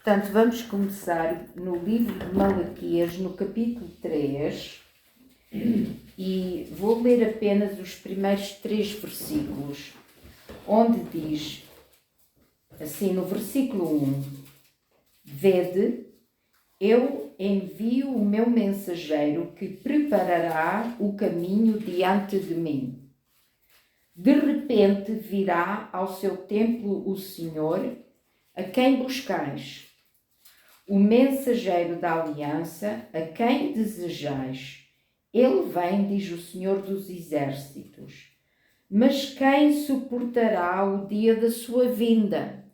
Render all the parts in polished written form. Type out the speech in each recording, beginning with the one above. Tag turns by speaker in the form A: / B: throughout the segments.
A: Portanto, vamos começar no livro de Malaquias, no capítulo 3, e vou ler apenas os primeiros 3 versículos, onde diz, assim, no versículo 1, Vede, eu envio o meu mensageiro que preparará o caminho diante de mim. De repente virá ao seu templo o Senhor, a quem buscais, o mensageiro da aliança, a quem desejais. Ele vem, diz o Senhor dos Exércitos. Mas quem suportará o dia da sua vinda?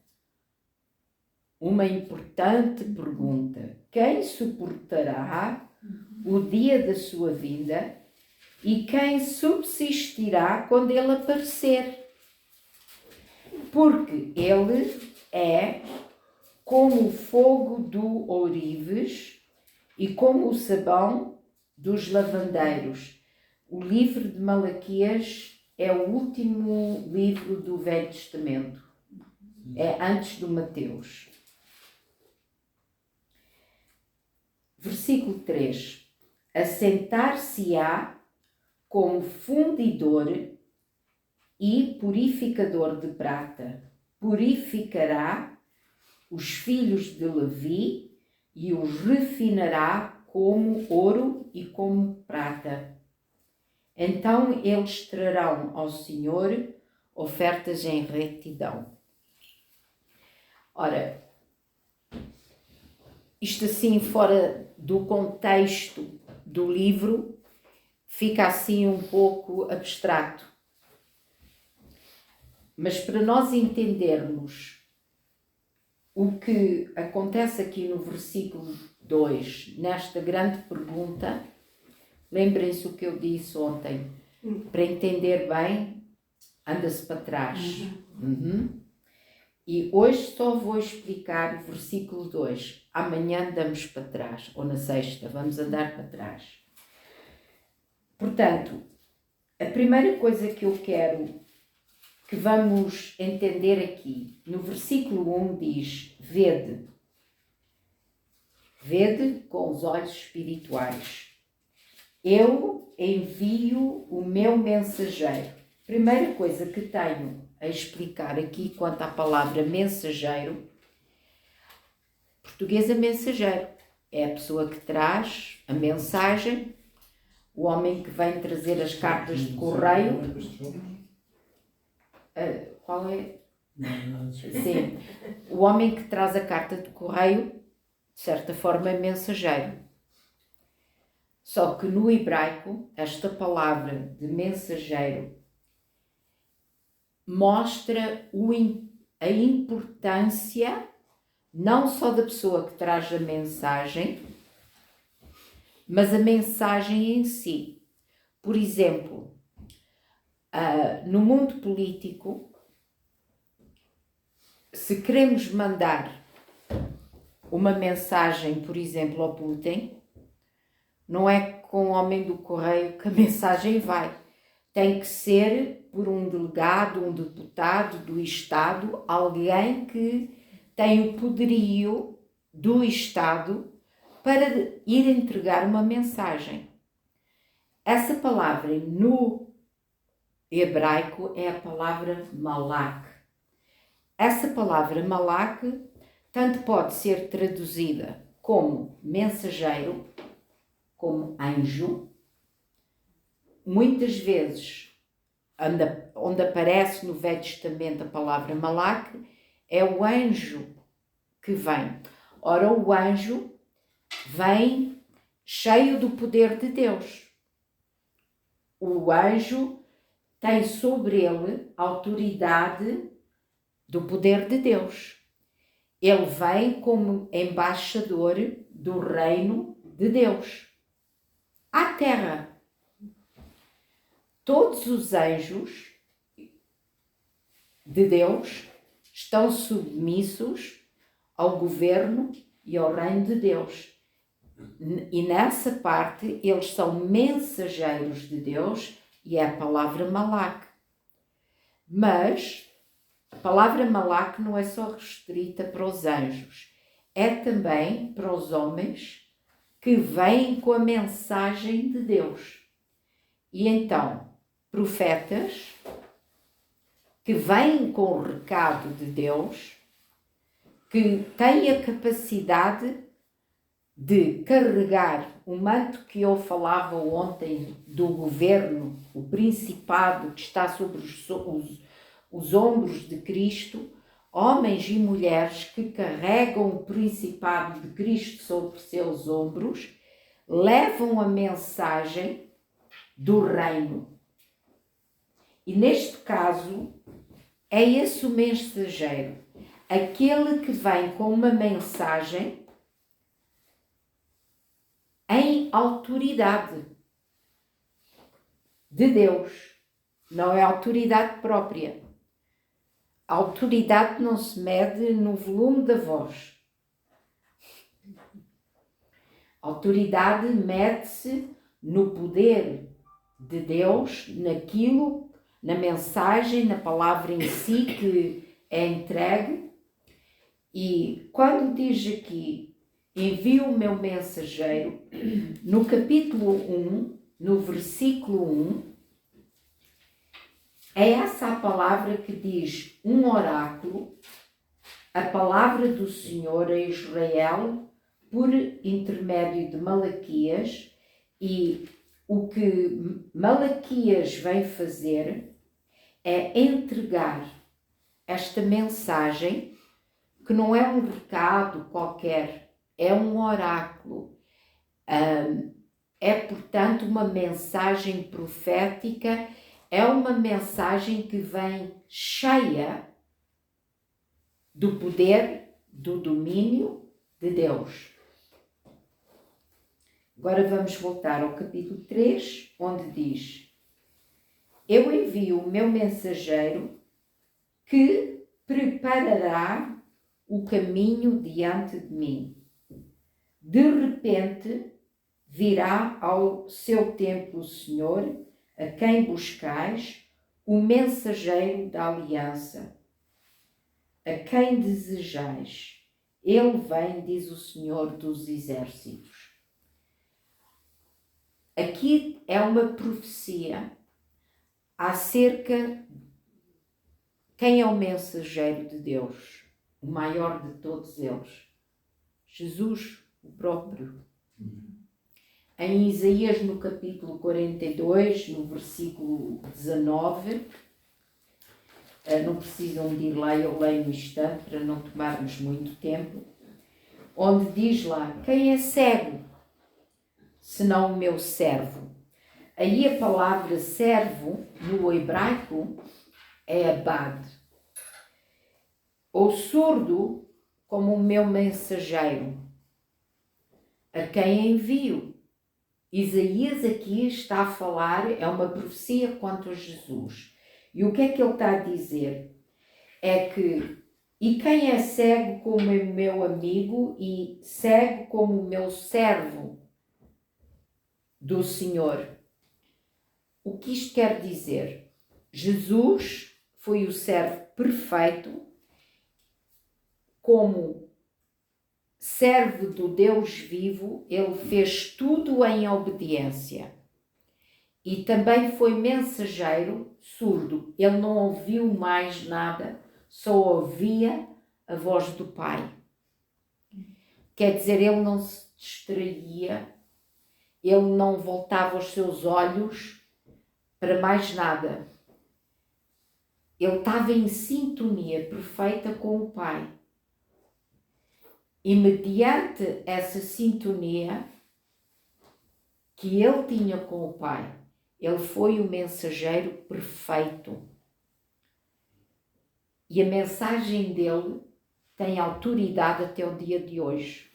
A: Uma importante pergunta. Quem suportará o dia da sua vinda e quem subsistirá quando ele aparecer? Porque ele é como o fogo do ourives e como o sabão dos lavandeiros. O livro de Malaquias é o último livro do Velho Testamento. É antes do Mateus. Versículo 3. Assentar-se-á como fundidor e purificador de prata. Purificará os filhos de Levi e os refinará como ouro e como prata. Então eles trarão ao Senhor ofertas em retidão. Ora, isto assim fora do contexto do livro, fica assim um pouco abstrato. Mas para nós entendermos o que acontece aqui no versículo 2, nesta grande pergunta, lembrem-se o que eu disse ontem, para entender bem, anda-se para trás. E hoje só vou explicar o versículo 2. Amanhã andamos para trás, ou na sexta, vamos andar para trás. Portanto, a primeira coisa que eu quero que vamos entender aqui, no versículo 1 diz, Vede com os olhos espirituais. Eu envio o meu mensageiro. Primeira coisa que tenho a explicar aqui quanto à palavra mensageiro, português é mensageiro, é a pessoa que traz a mensagem, o homem que vem trazer as cartas de correio. Qual é? Sim, o homem que traz a carta de correio, de certa forma, é mensageiro. Só que no hebraico, esta palavra de mensageiro mostra a importância não só da pessoa que traz a mensagem, mas a mensagem em si. Por exemplo, no mundo político, se queremos mandar uma mensagem, por exemplo, ao Putin, não é com o homem do correio que a mensagem vai. Tem que ser por um delegado, um deputado do Estado, alguém que tem o poderio do Estado para ir entregar uma mensagem. Essa palavra no hebraico é a palavra malak. Essa palavra malak tanto pode ser traduzida como mensageiro, como anjo. Muitas vezes, onde aparece no Velho Testamento a palavra malak, é o anjo que vem. Ora, o anjo vem cheio do poder de Deus. O anjo tem sobre ele a autoridade do poder de Deus. Ele vem como embaixador do reino de Deus à terra. Todos os anjos de Deus estão submissos ao governo e ao reino de Deus. E nessa parte eles são mensageiros de Deus e é a palavra malak. Mas a palavra malak não é só restrita para os anjos. é também para os homens que vêm com a mensagem de Deus. E então, profetas que vêm com o recado de Deus, que têm a capacidade de carregar o manto que eu falava ontem do governo, o principado que está sobre os ombros de Cristo, homens e mulheres que carregam o principado de Cristo sobre seus ombros, levam a mensagem do reino. E neste caso, é esse o mensageiro, aquele que vem com uma mensagem em autoridade de Deus, não é autoridade própria. A autoridade não se mede no volume da voz. A autoridade mede-se no poder de Deus, naquilo, na mensagem, na palavra em si que é entregue. E quando diz aqui, envio o meu mensageiro, no capítulo 1, no versículo 1, é essa a palavra que diz um oráculo, a palavra do Senhor a Israel, por intermédio de Malaquias, e o que Malaquias vem fazer é entregar esta mensagem, que não é um recado qualquer, é um oráculo. É, portanto, uma mensagem profética, é uma mensagem que vem cheia do poder, do domínio de Deus. Agora vamos voltar ao capítulo 3, onde diz: eu envio o meu mensageiro que preparará o caminho diante de mim. De repente virá ao seu tempo o Senhor, a quem buscais, o mensageiro da aliança, a quem desejais. Ele vem, diz o Senhor dos Exércitos. Aqui é uma profecia acerca de quem é o mensageiro de Deus, o maior de todos eles, Jesus, o próprio. Em Isaías, no capítulo 42, no versículo 19, não precisam de ir lá, eu leio no instante para não tomarmos muito tempo, onde diz lá: quem é cego, senão o meu servo? Aí a palavra servo, no hebraico, é abad, ou surdo, como o meu mensageiro, a quem envio. Isaías aqui está a falar, é uma profecia quanto a Jesus. E o que é que ele está a dizer? É que, e quem é cego como o meu amigo e cego como o meu servo do Senhor? O que isto quer dizer? Jesus foi o servo perfeito, como servo do Deus vivo, ele fez tudo em obediência. E também foi mensageiro surdo. Ele não ouviu mais nada, só ouvia a voz do Pai. Quer dizer, ele não se distraía, ele não voltava os seus olhos para mais nada. Ele estava em sintonia perfeita com o Pai. E mediante essa sintonia que ele tinha com o Pai, ele foi o mensageiro perfeito. E a mensagem dele tem autoridade até o dia de hoje.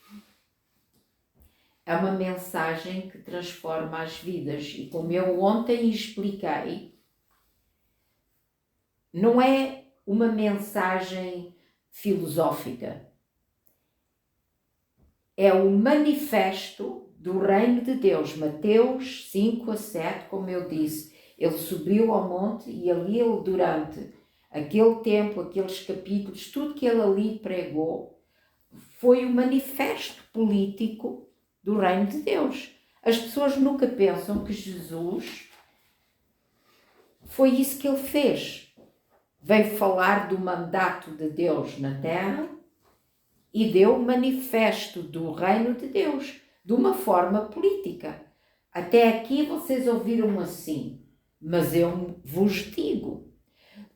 A: É uma mensagem que transforma as vidas. E como eu ontem expliquei, não é uma mensagem filosófica. É o manifesto do reino de Deus. Mateus 5-7, como eu disse, ele subiu ao monte e ali ele, durante aquele tempo, aqueles capítulos, tudo que ele ali pregou, foi o manifesto político do reino de Deus. As pessoas nunca pensam que Jesus foi isso que ele fez. Veio falar do mandato de Deus na terra e deu o manifesto do reino de Deus, de uma forma política. Até aqui vocês ouviram assim, mas eu vos digo.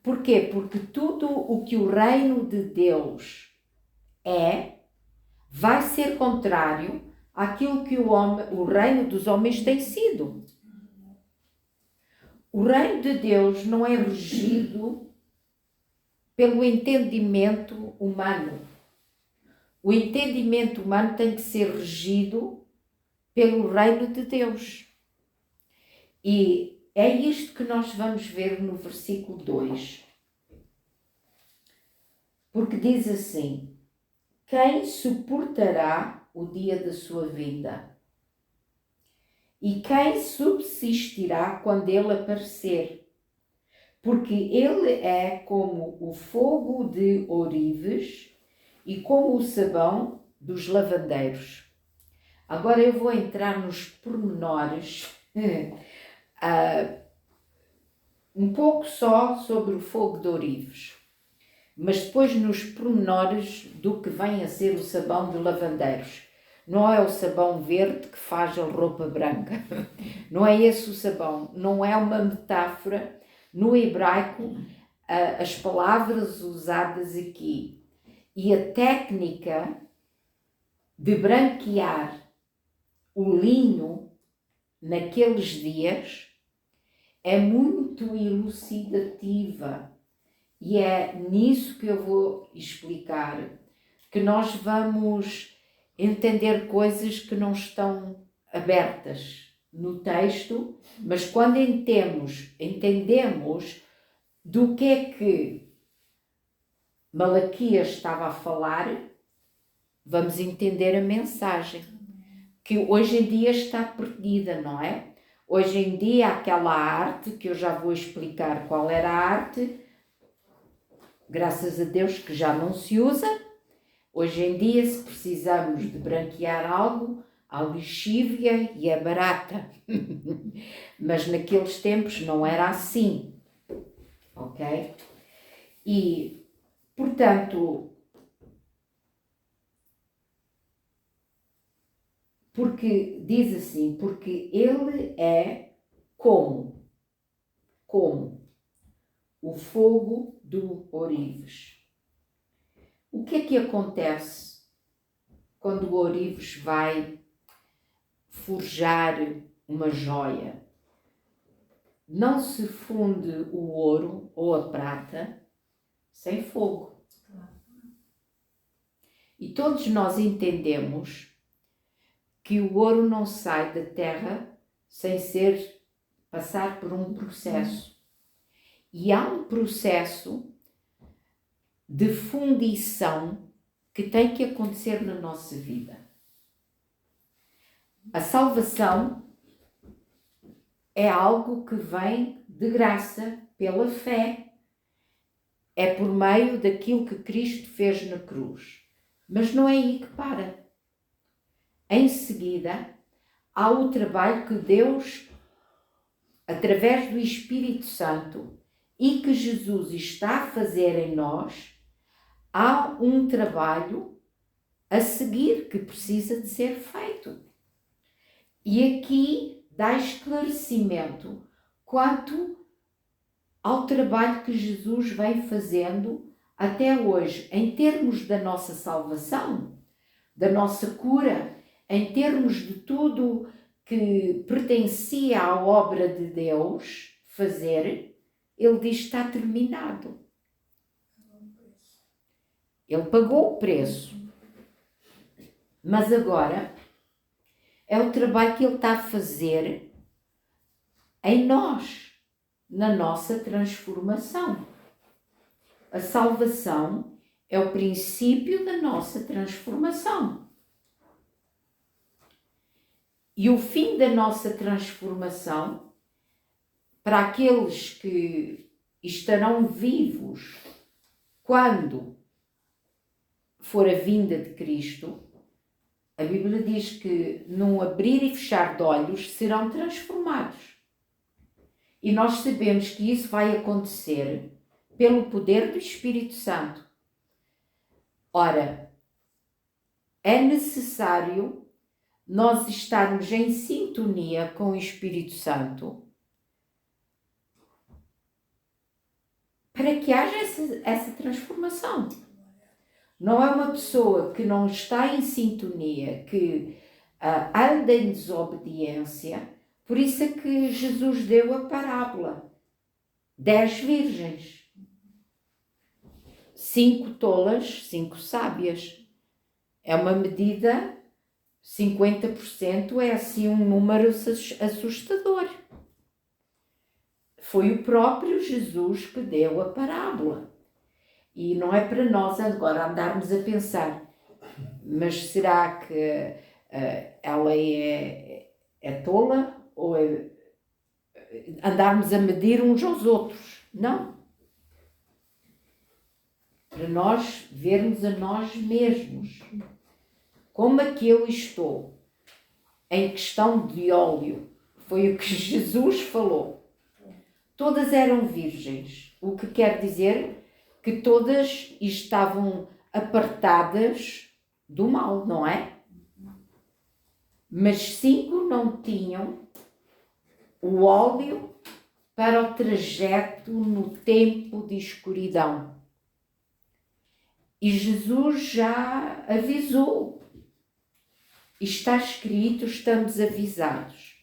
A: Porquê? Porque tudo o que o reino de Deus vai ser contrário àquilo que o reino dos homens tem sido. O reino de Deus não é regido pelo entendimento humano. O entendimento humano tem que ser regido pelo reino de Deus. E é isto que nós vamos ver no versículo 2. Porque diz assim: quem suportará o dia da sua vinda? E quem subsistirá quando ele aparecer? Porque ele é como o fogo de ourives e como o sabão dos lavandeiros. Agora eu vou entrar nos pormenores, um pouco só sobre o fogo de ourives, mas depois nos pormenores do que vem a ser o sabão de lavandeiros. Não é o sabão verde que faz a roupa branca. Não é esse o sabão. Não é uma metáfora. No hebraico, as palavras usadas aqui e a técnica de branquear o linho naqueles dias é muito elucidativa. E é nisso que eu vou explicar que nós vamos entender coisas que não estão abertas no texto, mas quando entendemos do que é que Malaquias estava a falar, vamos entender a mensagem, que hoje em dia está perdida, não é? Hoje em dia aquela arte, que eu já vou explicar qual era a arte, graças a Deus que já não se usa. Hoje em dia, se precisamos de branquear algo, há lixívia e é barata. Mas naqueles tempos não era assim. Ok? E, portanto, porque diz assim, porque ele é como o fogo do ourives. O que é que acontece quando o ourives vai forjar uma joia? Não se funde o ouro ou a prata sem fogo. E todos nós entendemos que o ouro não sai da terra sem passar por um processo. E há um processo de fundição que tem que acontecer na nossa vida. A salvação é algo que vem de graça, pela fé. É por meio daquilo que Cristo fez na cruz. Mas não é aí que para. Em seguida, há o trabalho que Deus, através do Espírito Santo, e que Jesus está a fazer em nós, há um trabalho a seguir que precisa de ser feito. E aqui dá esclarecimento quanto ao trabalho que Jesus vem fazendo até hoje, em termos da nossa salvação, da nossa cura, em termos de tudo que pertencia à obra de Deus fazer. Ele diz: está terminado. Ele pagou o preço. Mas agora é o trabalho que ele está a fazer em nós, na nossa transformação. A salvação é o princípio da nossa transformação. E o fim da nossa transformação, para aqueles que estarão vivos quando for a vinda de Cristo, a Bíblia diz que num abrir e fechar de olhos serão transformados. E nós sabemos que isso vai acontecer pelo poder do Espírito Santo. Ora, é necessário nós estarmos em sintonia com o Espírito Santo para que haja essa transformação. Não é uma pessoa que não está em sintonia, que anda em desobediência. Por isso é que Jesus deu a parábola. 10 virgens. 5 tolas, 5 sábias. É uma medida, 50% é assim um número assustador. Foi o próprio Jesus que deu a parábola. E não é para nós agora andarmos a pensar, mas será que ela é tola? Ou andarmos a medir uns aos outros? Não. Para nós vermos a nós mesmos. Como é que eu estou em questão de óleo? Foi o que Jesus falou. Todas eram virgens. O que quer dizer que todas estavam apartadas do mal, não é? Mas 5 não tinham o óleo para o trajeto no tempo de escuridão. E Jesus já avisou. Está escrito, estamos avisados.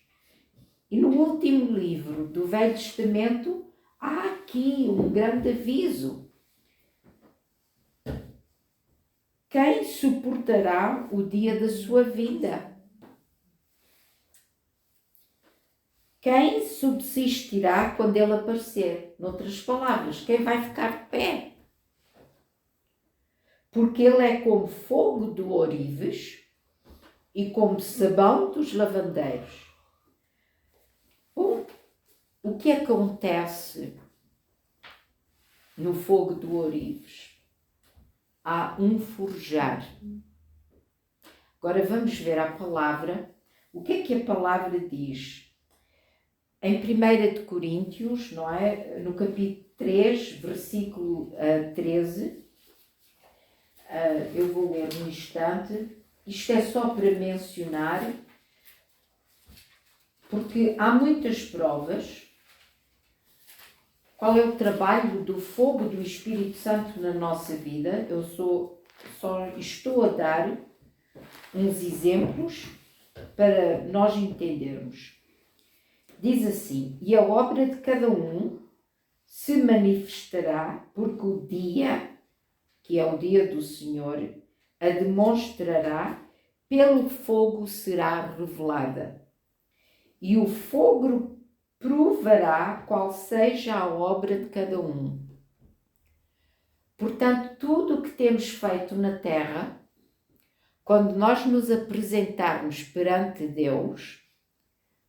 A: E no último livro do Velho Testamento há aqui um grande aviso. Quem suportará o dia da sua vida? Quem subsistirá quando ele aparecer? Noutras palavras, quem vai ficar de pé? Porque ele é como fogo do ourives e como sabão dos lavandeiros. Bom, o que acontece no fogo do ourives? Há um forjar. Agora vamos ver a palavra. O que é que a palavra diz? Em 1 de Coríntios, não é? No capítulo 3, versículo 13, eu vou ler um instante. Isto é só para mencionar, porque há muitas provas. Qual é o trabalho do fogo do Espírito Santo na nossa vida? Eu só estou a dar uns exemplos para nós entendermos. Diz assim: e a obra de cada um se manifestará, porque o dia, que é o dia do Senhor, a demonstrará, pelo fogo será revelada. E o fogo provará qual seja a obra de cada um. Portanto, tudo o que temos feito na terra, quando nós nos apresentarmos perante Deus,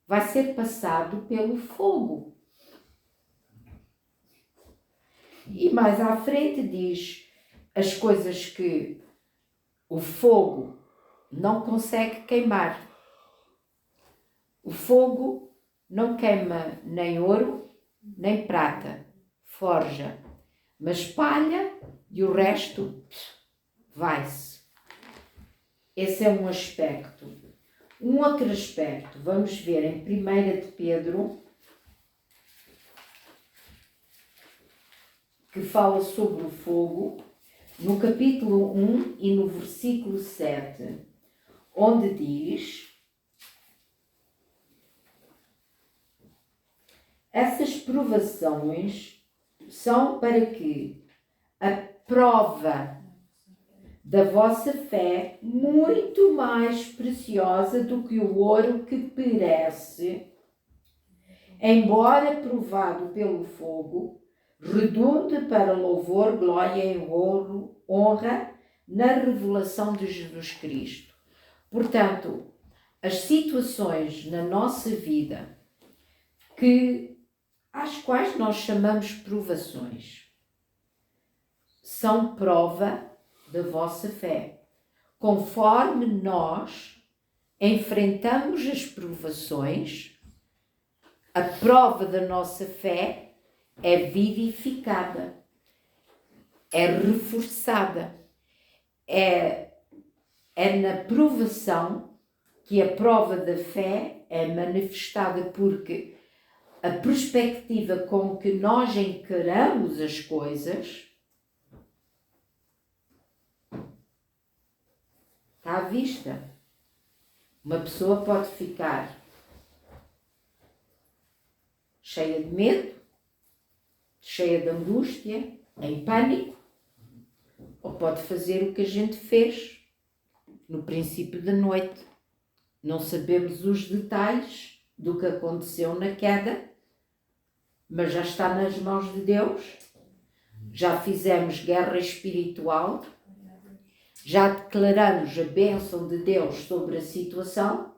A: vai ser passado pelo fogo. E mais à frente diz as coisas que o fogo não consegue queimar. O fogo não queima nem ouro, nem prata, forja, mas palha e o resto vai-se. Esse é um aspecto. Um outro aspecto, vamos ver em 1 de Pedro, que fala sobre o fogo, no capítulo 1 e no versículo 7, onde diz: essas provações são para que a prova da vossa fé, muito mais preciosa do que o ouro que perece, embora provado pelo fogo, redunde para louvor, glória e honra na revelação de Jesus Cristo. Portanto, as situações na nossa vida às quais nós chamamos provações são prova da vossa fé. Conforme nós enfrentamos as provações, a prova da nossa fé é vivificada, é reforçada. É na provação que a prova da fé é manifestada, porque a perspectiva com que nós encaramos as coisas está à vista. Uma pessoa pode ficar cheia de medo, cheia de angústia, em pânico, ou pode fazer o que a gente fez no princípio da noite. Não sabemos os detalhes do que aconteceu na queda, mas já está nas mãos de Deus. Já fizemos guerra espiritual, já declaramos a bênção de Deus sobre a situação.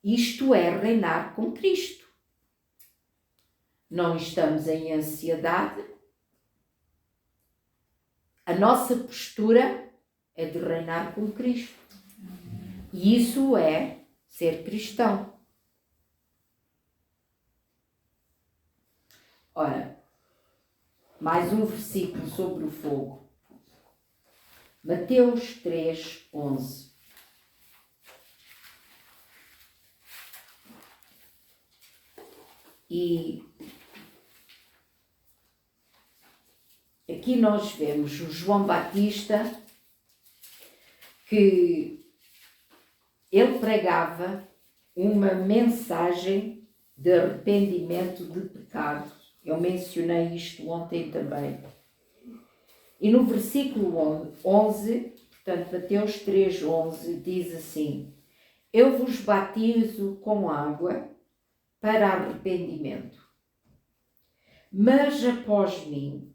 A: Isto é reinar com Cristo. Não estamos em ansiedade. A nossa postura é de reinar com Cristo. E isso é ser cristão. Ora, mais um versículo sobre o fogo. Mateus 3, 11. E aqui nós vemos o João Batista, que ele pregava uma mensagem de arrependimento de pecado. Eu mencionei isto ontem também. E no versículo 11, portanto, Mateus 3, 11, diz assim: Eu vos batizo com água para arrependimento, mas após mim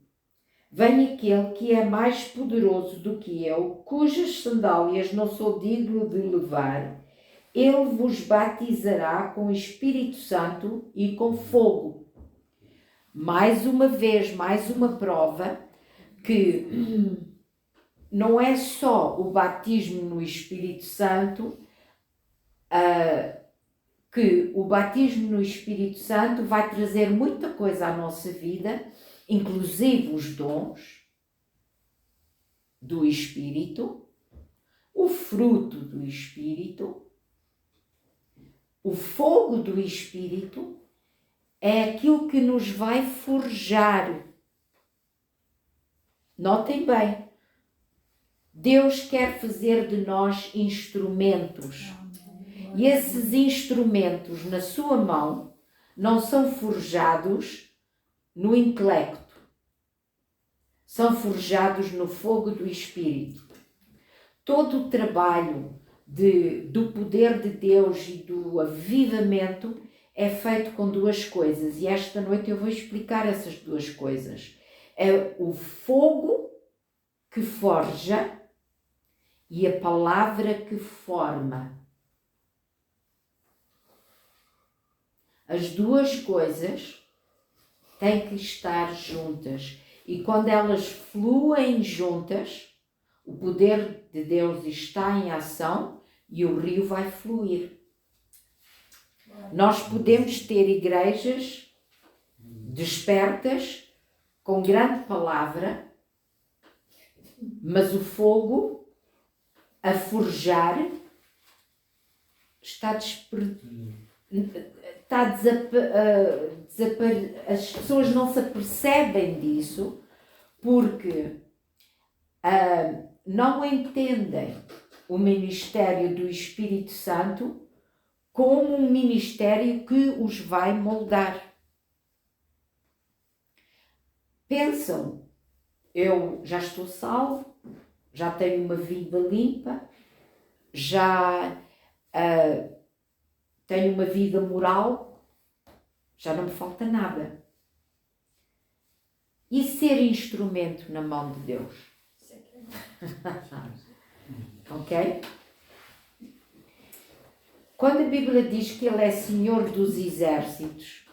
A: vem aquele que é mais poderoso do que eu, cujas sandálias não sou digno de levar. Ele vos batizará com o Espírito Santo e com fogo. Mais uma vez, mais uma prova que não é só o batismo no Espírito Santo, que o batismo no Espírito Santo vai trazer muita coisa à nossa vida, inclusive os dons do Espírito, o fruto do Espírito, o fogo do Espírito, é aquilo que nos vai forjar. Notem bem, Deus quer fazer de nós instrumentos. E esses instrumentos na sua mão não são forjados no intelecto, são forjados no fogo do Espírito. Todo o trabalho do poder de Deus e do avivamento é feito com duas coisas, e esta noite eu vou explicar essas duas coisas. É o fogo que forja e a palavra que forma. As duas coisas têm que estar juntas, e quando elas fluem juntas, o poder de Deus está em ação e o rio vai fluir. Nós podemos ter igrejas despertas, com grande palavra, mas o fogo a forjar as pessoas não se apercebem disso porque não entendem o ministério do Espírito Santo como um ministério que os vai moldar. Pensam, eu já estou salvo, já tenho uma vida limpa, já tenho uma vida moral, já não me falta nada. E ser instrumento na mão de Deus? Ok? Quando a Bíblia diz que Ele é Senhor dos exércitos,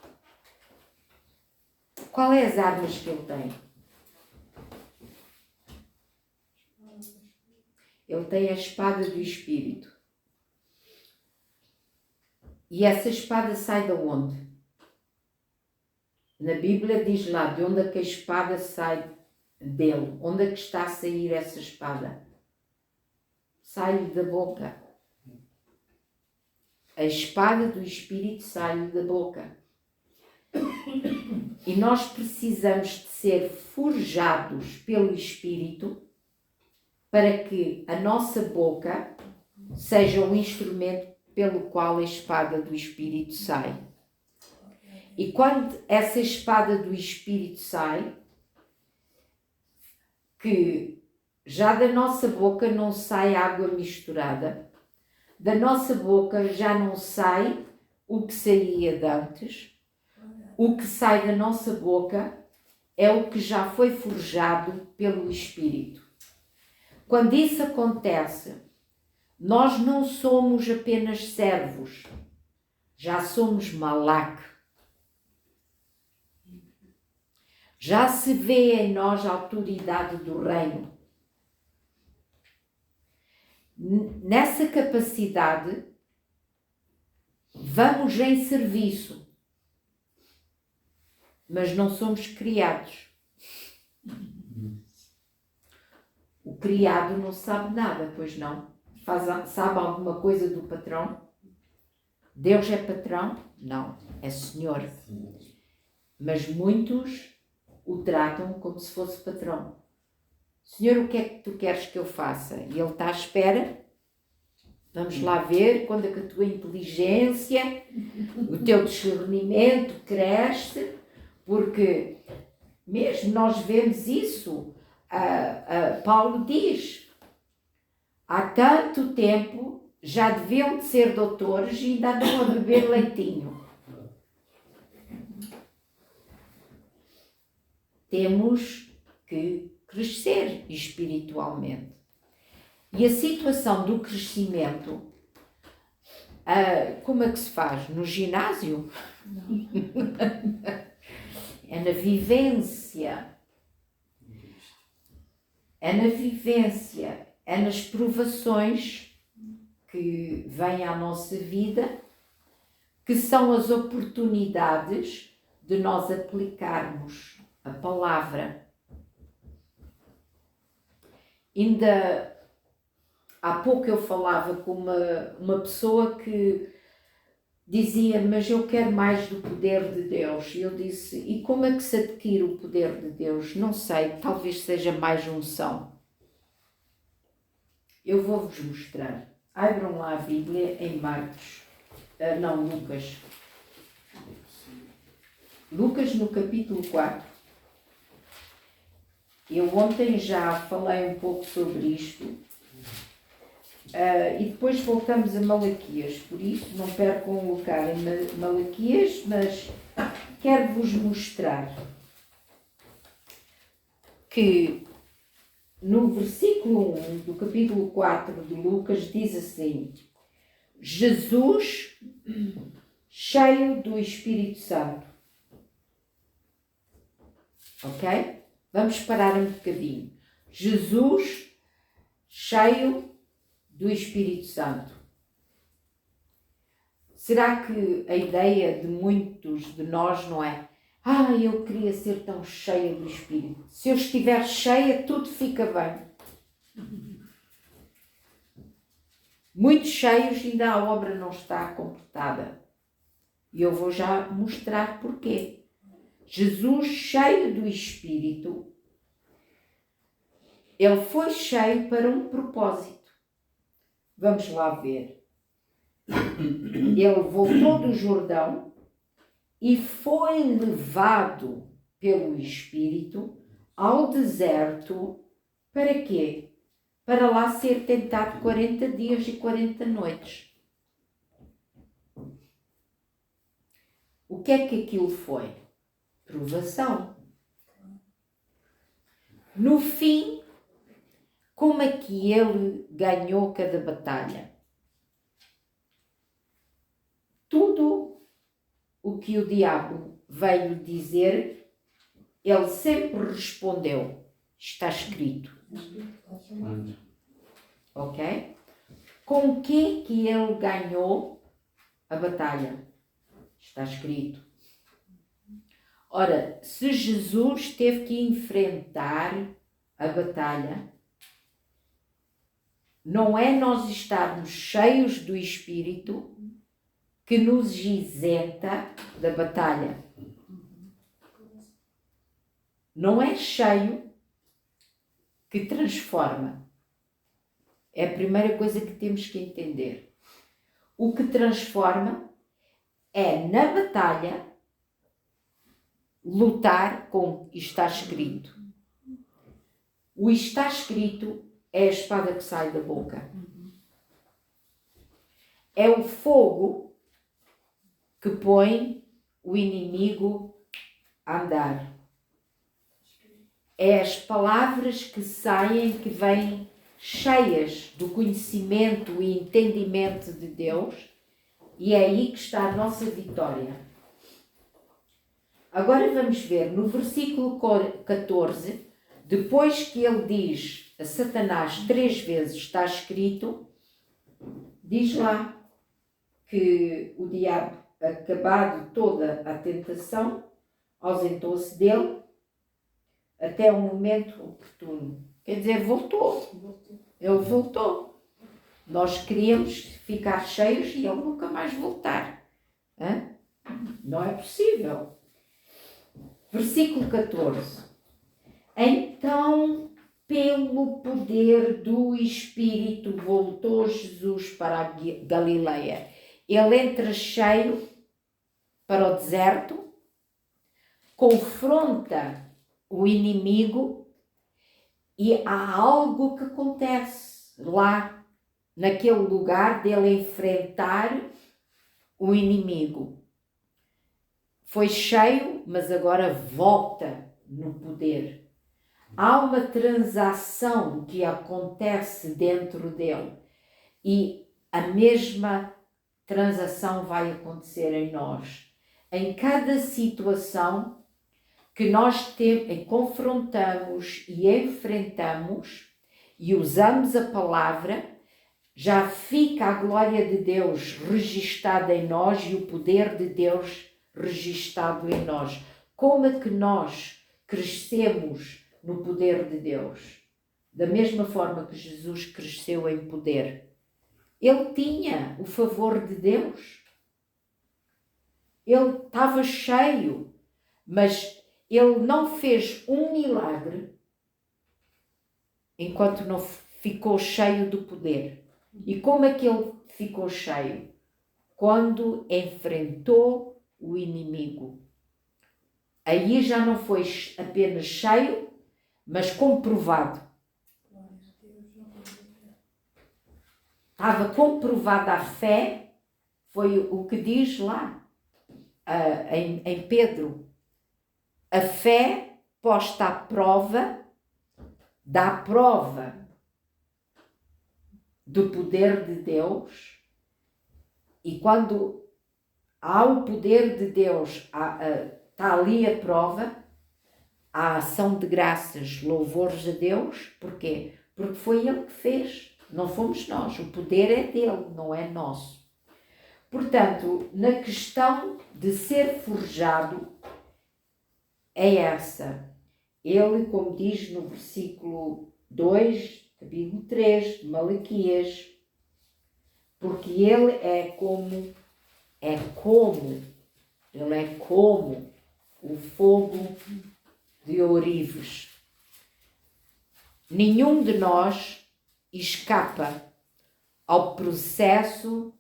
A: qual é as armas que Ele tem? ele tem a espada do Espírito. E essa espada sai de onde? Na Bíblia diz lá de onde é que a espada sai dele. Onde é que está a sair essa espada? Sai-lhe da boca. A espada do Espírito sai-lhe da boca. E nós precisamos de ser forjados pelo Espírito para que a nossa boca seja o instrumento pelo qual a espada do Espírito sai. E quando essa espada do Espírito sai, que já da nossa boca não sai água misturada, da nossa boca já não sai o que saía de antes, o que sai da nossa boca é o que já foi forjado pelo Espírito. Quando isso acontece, nós não somos apenas servos, já somos malak. Já se vê em nós a autoridade do reino. Nessa capacidade, vamos em serviço, mas não somos criados. O criado não sabe nada, pois não? Sabe alguma coisa do patrão? Deus é patrão? Não, é Senhor. Mas muitos o tratam como se fosse patrão. Senhor, o que é que tu queres que eu faça? E ele está à espera. Vamos lá ver quando é que a tua inteligência, o teu discernimento cresce, porque mesmo nós vemos isso. Paulo diz, há tanto tempo já deviam de ser doutores e ainda andam a beber leitinho. Temos que crescer espiritualmente. E a situação do crescimento, como é que se faz? No ginásio? É na vivência. É na vivência. É nas provações que vêm à nossa vida, que são as oportunidades de nós aplicarmos a palavra. Ainda há pouco eu falava com uma pessoa que dizia, mas eu quero mais do poder de Deus. E eu disse, e como é que se adquire o poder de Deus? Não sei, talvez seja mais unção. Eu vou-vos mostrar. Abram lá a Bíblia em Lucas. Lucas no capítulo 4. Eu ontem já falei um pouco sobre isto. E depois voltamos a Malaquias, por isso não percam o lugar em Malaquias, mas quero-vos mostrar que no versículo 1 do capítulo 4 de Lucas diz assim: Jesus cheio do Espírito Santo. Ok? Vamos parar um bocadinho. Jesus cheio do Espírito Santo. Será que a ideia de muitos de nós não é? Eu queria ser tão cheia do Espírito. Se eu estiver cheia, tudo fica bem. Muitos cheios, ainda a obra não está completada. E eu vou já mostrar porquê. Jesus cheio do Espírito, ele foi cheio para um propósito. Vamos lá ver. Ele voltou do Jordão e foi levado pelo Espírito ao deserto. Para quê? Para lá ser tentado 40 dias e 40 noites. O que é que aquilo foi? Provação. No fim, como é que ele ganhou cada batalha? Tudo o que o diabo veio dizer, ele sempre respondeu. Está escrito. ok? Com que ele ganhou a batalha? Está escrito. Ora, se Jesus teve que enfrentar a batalha, não é nós estarmos cheios do Espírito que nos isenta da batalha. Não é cheio que transforma. É a primeira coisa que temos que entender. O que transforma é, na batalha, lutar com está escrito. O está escrito é a espada que sai da boca. É o fogo que põe o inimigo a andar. É as palavras que saem, que vêm cheias do conhecimento e entendimento de Deus, e é aí que está a nossa vitória. Agora vamos ver no versículo 14, depois que ele diz a Satanás 3 vezes está escrito, diz lá que o diabo, acabado toda a tentação, ausentou-se dele até o momento oportuno. Quer dizer, voltou. Ele voltou. Nós queríamos ficar cheios e ele nunca mais voltar. Hã? Não é possível. Versículo 14. Então, pelo poder do Espírito, voltou Jesus para a Galileia. Ele entra cheio para o deserto, confronta o inimigo e há algo que acontece lá, naquele lugar dele enfrentar o inimigo. Foi cheio, mas agora volta no poder. Há uma transação que acontece dentro dele e a mesma transação vai acontecer em nós. Em cada situação que nós confrontamos e enfrentamos e usamos a palavra, já fica a glória de Deus registada em nós e o poder de Deus registado em nós. Como é que nós crescemos no poder de Deus? Da mesma forma que Jesus cresceu em poder. Ele tinha o favor de Deus. Ele estava cheio, mas ele não fez um milagre enquanto não ficou cheio do poder. E como é que ele ficou cheio? Quando enfrentou o inimigo. Aí já não foi apenas cheio, mas comprovado. Estava comprovada a fé, foi o que diz lá em Pedro. A fé posta à prova, dá prova do poder de Deus, e quando há o poder de Deus, está ali a prova, a ação de graças, louvores a Deus. Porquê? Porque foi Ele que fez, não fomos nós. O poder é dele, não é nosso. Portanto, na questão de ser forjado, é essa. Ele, como diz no versículo 2, capítulo 3, de Malaquias, porque ele é como o fogo de ourives. Nenhum de nós escapa ao processo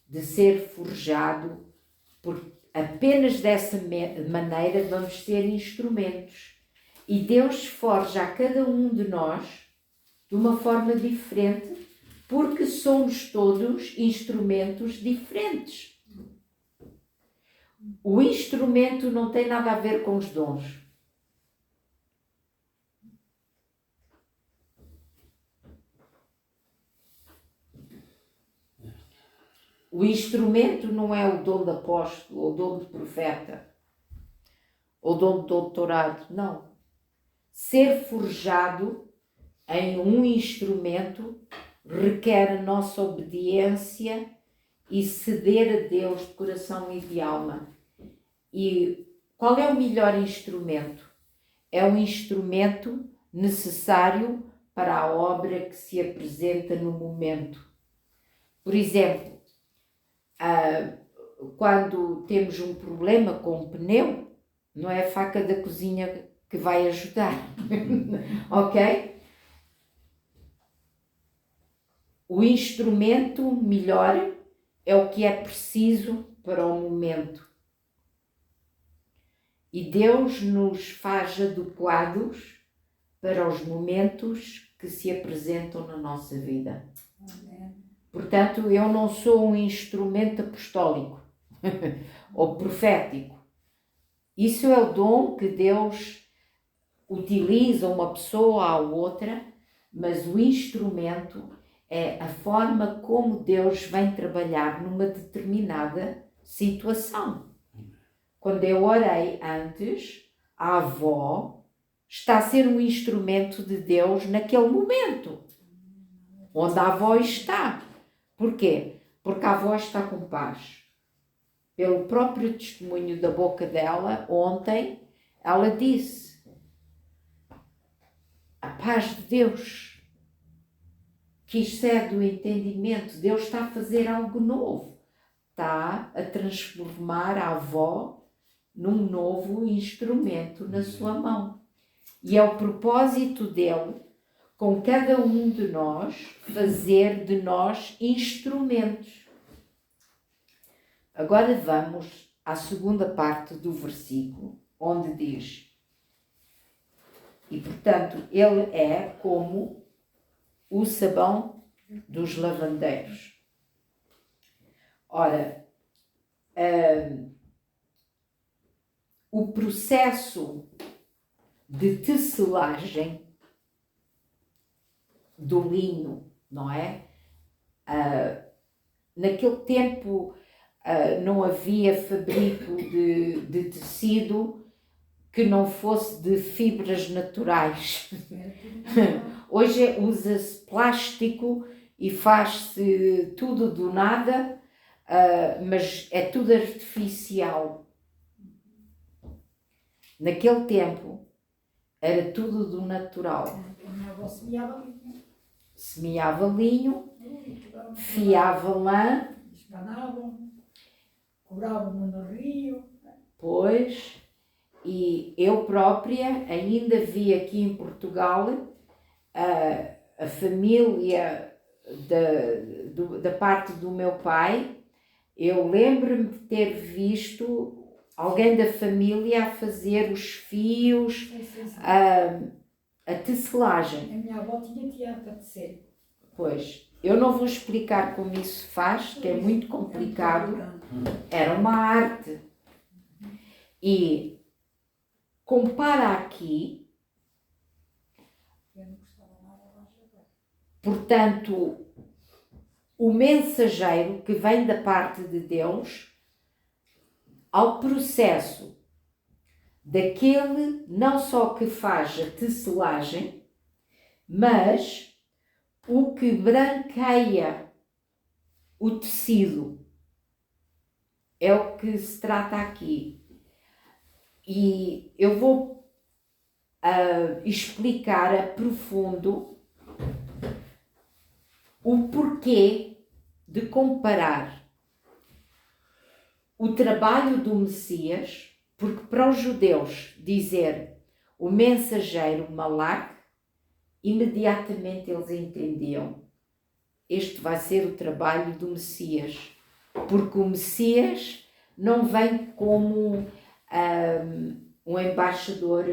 A: de ser forjado, porque apenas dessa maneira vamos ser instrumentos. E Deus forja a cada um de nós de uma forma diferente, porque somos todos instrumentos diferentes. O instrumento não tem nada a ver com os dons. O instrumento não é o dom de apóstolo, ou o dom de profeta, ou o dom de doutorado, não. Ser forjado em um instrumento requer a nossa obediência e ceder a Deus de coração e de alma. E qual é o melhor instrumento? É um instrumento necessário para a obra que se apresenta no momento. Por exemplo, quando temos um problema com um pneu, não é a faca da cozinha que vai ajudar, ok? O instrumento melhor é o que é preciso para o momento. E Deus nos faz adequados para os momentos que se apresentam na nossa vida. Amém. Portanto, eu não sou um instrumento apostólico ou profético. Isso é o dom que Deus utiliza uma pessoa à outra, mas o instrumento é a forma como Deus vem trabalhar numa determinada situação. Quando eu orei antes, a avó está a ser um instrumento de Deus naquele momento, onde a avó está. Porquê? Porque a avó está com paz. Pelo próprio testemunho da boca dela, ontem, ela disse: a paz de Deus, que excede o entendimento, Deus está a fazer algo novo. Está a transformar a avó num novo instrumento na sua mão. E é o propósito dele, com cada um de nós, fazer de nós instrumentos. Agora vamos à segunda parte do versículo, onde diz: e portanto ele é como o sabão dos lavandeiros. Ora, o processo de tecelagem do linho, não é? Naquele tempo não havia fabrico de tecido que não fosse de fibras naturais. Hoje usa-se plástico e faz-se tudo do nada, mas é tudo artificial. Naquele tempo era tudo do natural.
B: A minha avó semeava linho.
A: Semeava linho, fiava lã,
B: espanavam, curavam no rio.
A: Pois, e eu própria ainda vi aqui em Portugal a família da parte do meu pai. Eu lembro-me de ter visto alguém da família a fazer os fios, a tecelagem.
B: A minha avó tinha tear para tecer.
A: Pois, eu não vou explicar como isso faz, que é muito complicado. Era uma arte. E compara aqui, portanto, o mensageiro que vem da parte de Deus ao processo daquele não só que faz a tecelagem, mas o que branqueia o tecido. É o que se trata aqui. E eu vou explicar a profundo o porquê de comparar o trabalho do Messias, porque para os judeus dizer o mensageiro Malach, imediatamente eles entendiam: este vai ser o trabalho do Messias, porque o Messias não vem como um embaixador,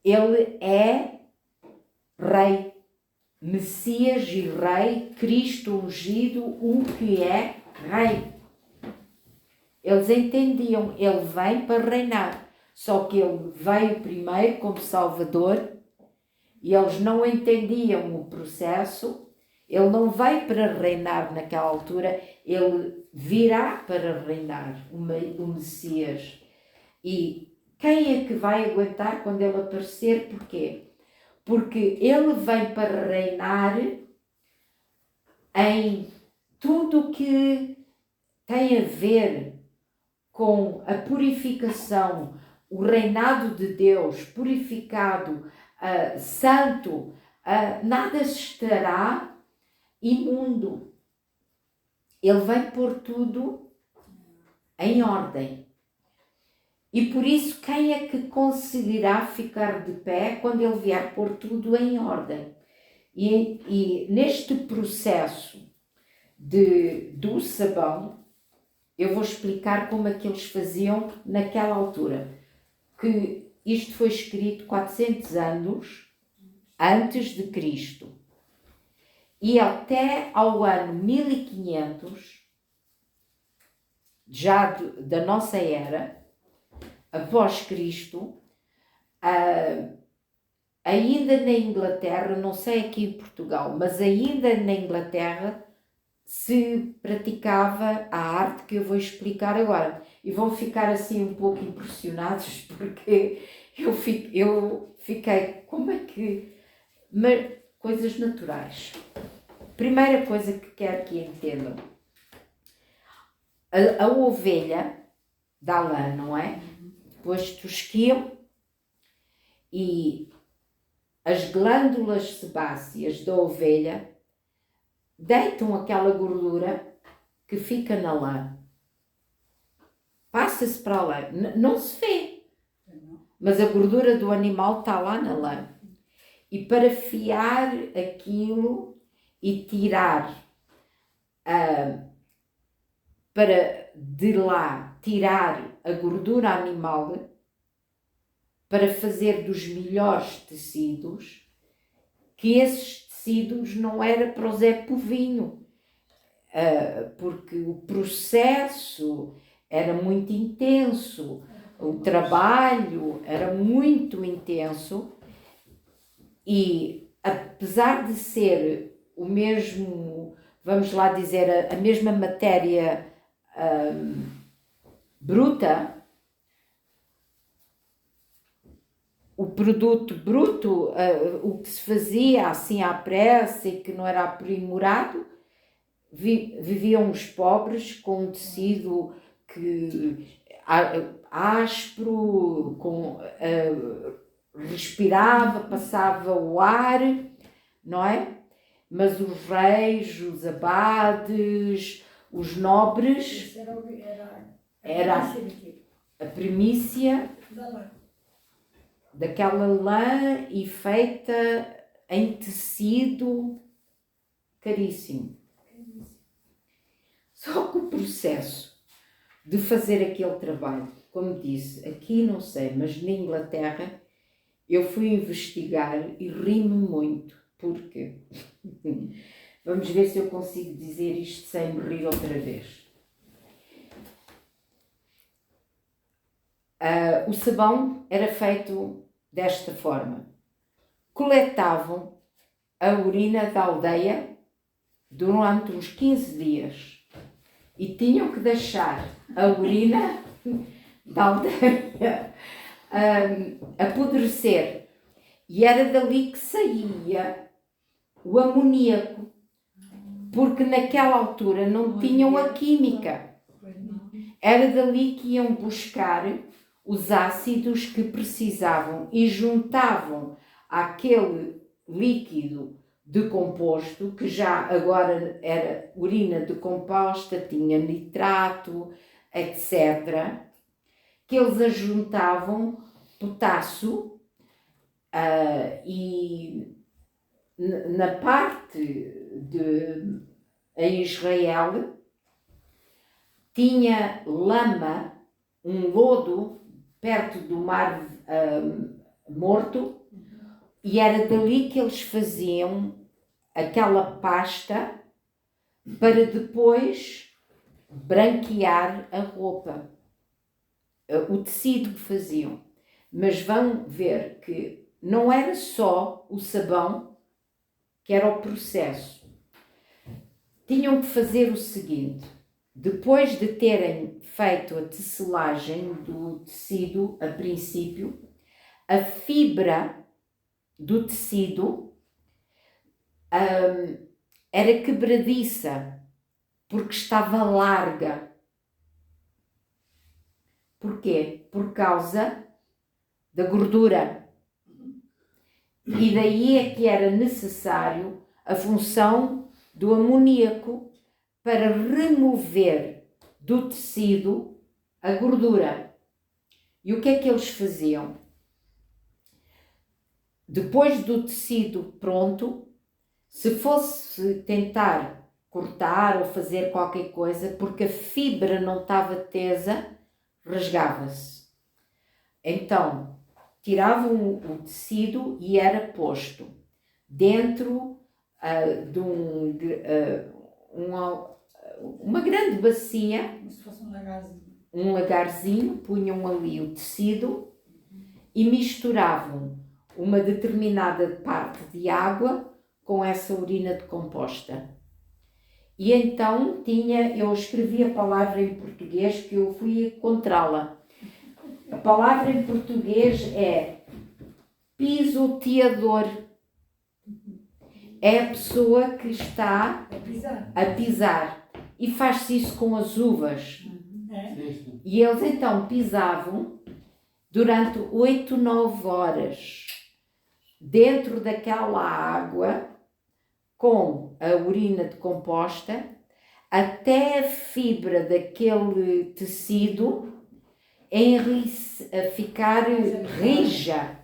A: ele é rei, Messias e rei, Cristo ungido, o que é rei. Eles entendiam, ele vem para reinar, só que ele veio primeiro como Salvador e eles não entendiam o processo. Ele não veio para reinar naquela altura, ele virá para reinar, o Messias. E quem é que vai aguentar quando ele aparecer? Porquê? porque ele vem para reinar em tudo o que tem a ver com a purificação, o reinado de Deus purificado, santo, nada estará imundo. Ele vai pôr tudo em ordem. E por isso, quem é que conseguirá ficar de pé quando ele vier pôr tudo em ordem? E neste processo do sabão, eu vou explicar como é que eles faziam naquela altura. Que isto foi escrito 400 anos antes de Cristo. E até ao ano 1500, já da nossa era, após Cristo, ainda na Inglaterra, não sei aqui em Portugal, mas ainda na Inglaterra se praticava a arte que eu vou explicar agora. E vão ficar assim um pouco impressionados, porque eu fiquei, como é que... Mas, coisas naturais. Primeira coisa que quero que entendam. A ovelha dá lã, não é? Depois tosquiam e as glândulas sebáceas da ovelha deitam aquela gordura que fica na lã. Passa-se para a lã. Não se vê, mas a gordura do animal está lá na lã. E para fiar aquilo e tirar, para de lá tirar a gordura animal, para fazer dos melhores tecidos, que esses tecidos não era para o Zé Povinho, porque o processo era muito intenso, o trabalho era muito intenso e apesar de ser o mesmo, vamos lá dizer, a mesma matéria bruta, o produto bruto, o que se fazia assim à pressa e que não era aprimorado, viviam os pobres com um tecido áspero, respirava, passava o ar, não é? Mas os reis, os abades, os nobres, era a primícia daquela lã e feita em tecido caríssimo. Só que o processo de fazer aquele trabalho, como disse, aqui não sei, mas na Inglaterra, eu fui investigar e ri-me muito, porque vamos ver se eu consigo dizer isto sem me rir outra vez. O sabão era feito desta forma. Coletavam a urina da aldeia durante uns 15 dias e tinham que deixar a urina da aldeia apodrecer. E era dali que saía o amoníaco, porque naquela altura não tinham a química. Era dali que iam buscar os ácidos que precisavam e juntavam àquele líquido decomposto, que já agora era urina decomposta, tinha nitrato, etc., que eles ajuntavam potássio e na parte em Israel tinha lama, um lodo perto do mar Morto, e era dali que eles faziam aquela pasta para depois branquear a roupa, o tecido que faziam. Mas vão ver que não era só o sabão que era o processo. Tinham que fazer o seguinte: depois de terem feito a tecelagem do tecido, a princípio, a fibra do tecido era quebradiça, porque estava larga. Porquê? Por causa da gordura. E daí é que era necessário a função do amoníaco para remover do tecido a gordura. E o que é que eles faziam? Depois do tecido pronto, se fosse tentar cortar ou fazer qualquer coisa, porque a fibra não estava tesa, rasgava-se. Então, tiravam o tecido e era posto dentro de uma grande bacia,
B: Como se fosse um lagarzinho.
A: um lagarzinho, punham ali o tecido e misturavam uma determinada parte de água com essa urina decomposta. E então eu escrevi a palavra em português, que eu fui encontrá-la. A palavra em português é pisoteador. É a pessoa que está a pisar. E faz-se isso com as uvas.
B: É.
A: E eles então pisavam durante 8, 9 horas dentro daquela água com a urina decomposta até a fibra daquele tecido ficar rija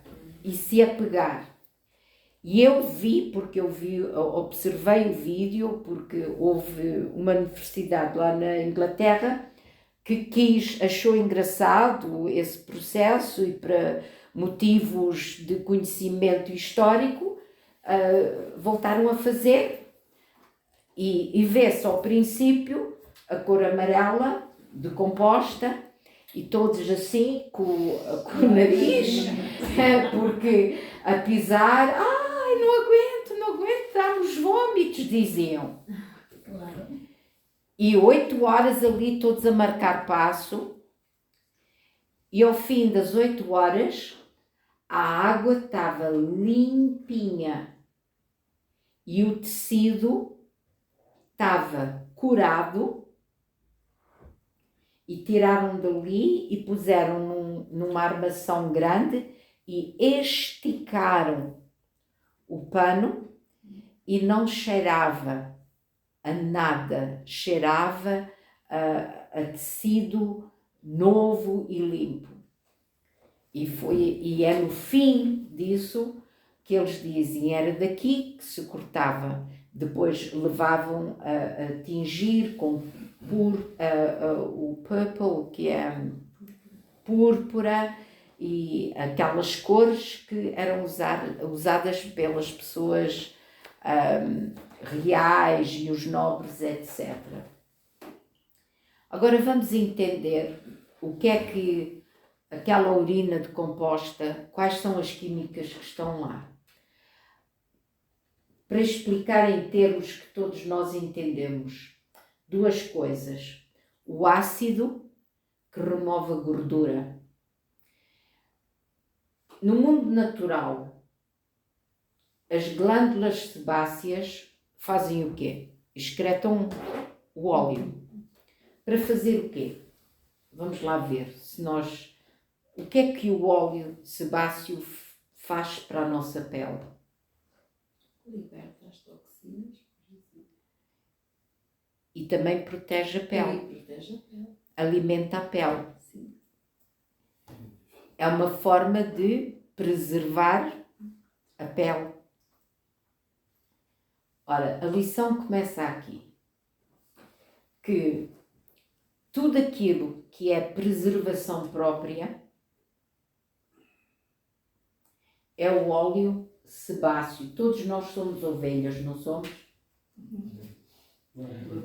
A: e se apegar. E eu vi, porque observei o vídeo, porque houve uma universidade lá na Inglaterra que achou engraçado esse processo e para motivos de conhecimento histórico voltaram a fazer e vê-se ao princípio a cor amarela decomposta e todos assim com o nariz porque a pisar, não aguento, dá-nos vômitos, diziam.
B: Claro.
A: E 8 horas ali todos a marcar passo e ao fim das 8 horas a água estava limpinha e o tecido estava curado e tiraram dali e puseram numa armação grande e esticaram o pano e não cheirava a nada, cheirava a tecido novo e limpo. E é no fim disso que eles dizem, era daqui que se cortava. Depois levavam a tingir com o purple, que é púrpura, e aquelas cores que eram usadas pelas pessoas reais e os nobres, etc. Agora vamos entender o que é que aquela urina decomposta, quais são as químicas que estão lá. Para explicar em termos que todos nós entendemos, 2 coisas. O ácido, que remove a gordura. No mundo natural, as glândulas sebáceas fazem o quê? Excretam o óleo. Para fazer o quê? Vamos lá ver o que é que o óleo sebáceo faz para a nossa pele?
C: Liberta as toxinas.
A: E também protege a pele.
C: Protege a pele.
A: Alimenta a pele.
C: Sim.
A: É uma forma de preservar a pele. Ora, a lição começa aqui. Que tudo aquilo que é preservação própria é o óleo sebáceo. Todos nós somos ovelhas, não somos?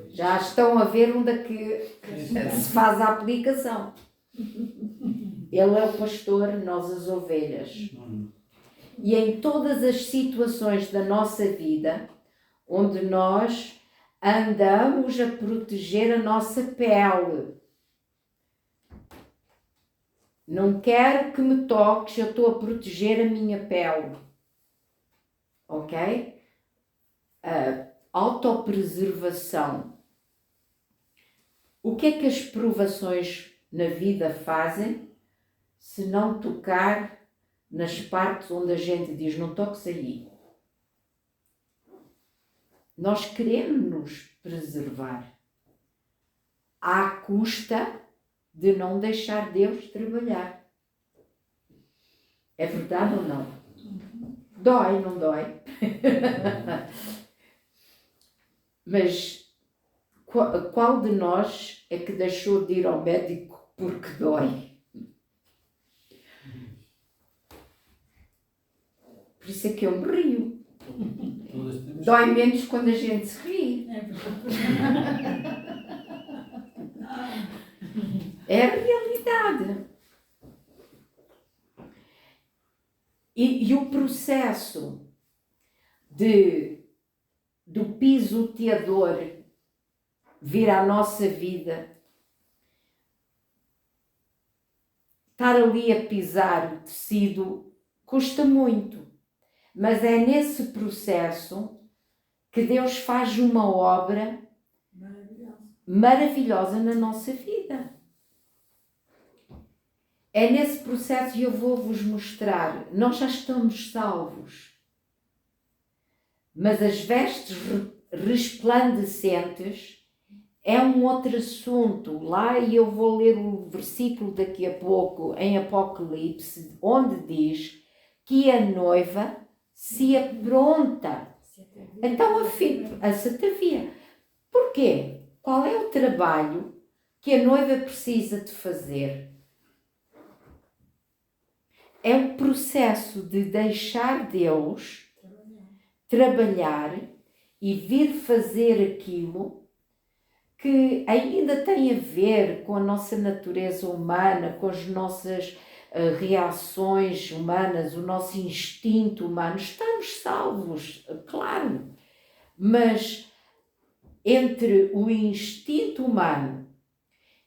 A: Já estão a ver onde é que se faz a aplicação. Ele é o pastor, nós as ovelhas. E em todas as situações da nossa vida, onde nós andamos a proteger a nossa pele. Não quero que me toques, eu estou a proteger a minha pele. ok? A autopreservação. O que é que as provações na vida fazem se não tocar nas partes onde a gente diz não toques aí? Nós queremos nos preservar à custa de não deixar Deus trabalhar. É verdade ou não? Dói, não dói? Mas qual de nós é que deixou de ir ao médico porque dói? Por isso é que eu me rio. Dói menos quando a gente se ri.
B: É verdade.
A: É a realidade. E o processo do pisoteador vir à nossa vida, estar ali a pisar o tecido, custa muito. Mas é nesse processo que Deus faz uma obra maravilhosa na nossa vida. É nesse processo, e eu vou-vos mostrar, nós já estamos salvos, mas as vestes resplandecentes é um outro assunto. Lá, e eu vou ler o versículo daqui a pouco, em Apocalipse, onde diz que a noiva se apronta. Então a se atavia. Porquê? Qual é o trabalho que a noiva precisa de fazer? É o processo de deixar Deus trabalhar e vir fazer aquilo que ainda tem a ver com a nossa natureza humana, com as nossas reações humanas, o nosso instinto humano. Estamos salvos, claro, mas entre o instinto humano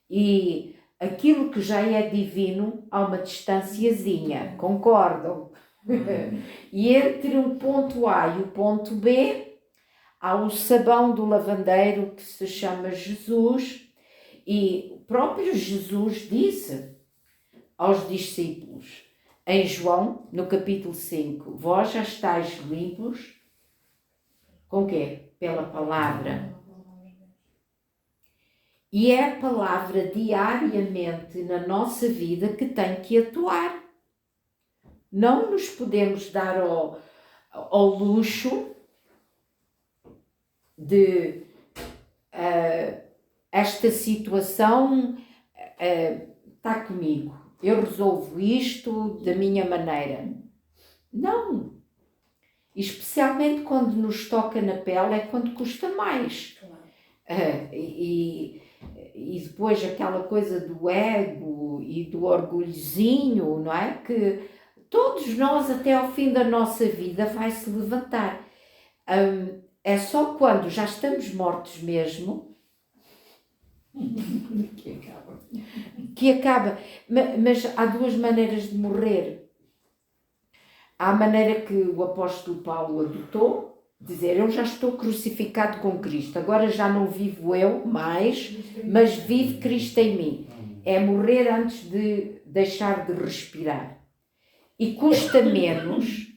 A: e aquilo que já é divino, há uma distanciazinha, concordam? E entre o ponto A e o ponto B, há o sabão do lavandeiro que se chama Jesus, e o próprio Jesus disse aos discípulos, em João, no capítulo 5, vós já estáis limpos, com quê? Pela palavra. E é a palavra diariamente na nossa vida que tem que atuar. Não nos podemos dar ao luxo de esta situação está comigo. Eu resolvo isto da minha maneira. Não. Especialmente quando nos toca na pele é quando custa mais. E depois aquela coisa do ego e do orgulhozinho, não é? Que todos nós até ao fim da nossa vida vai se levantar. É só quando já estamos mortos mesmo que acaba. Mas há duas maneiras de morrer. Há a maneira que o apóstolo Paulo adotou, dizer, eu já estou crucificado com Cristo, agora já não vivo eu mais, mas vive Cristo em mim. É morrer antes de deixar de respirar. E custa menos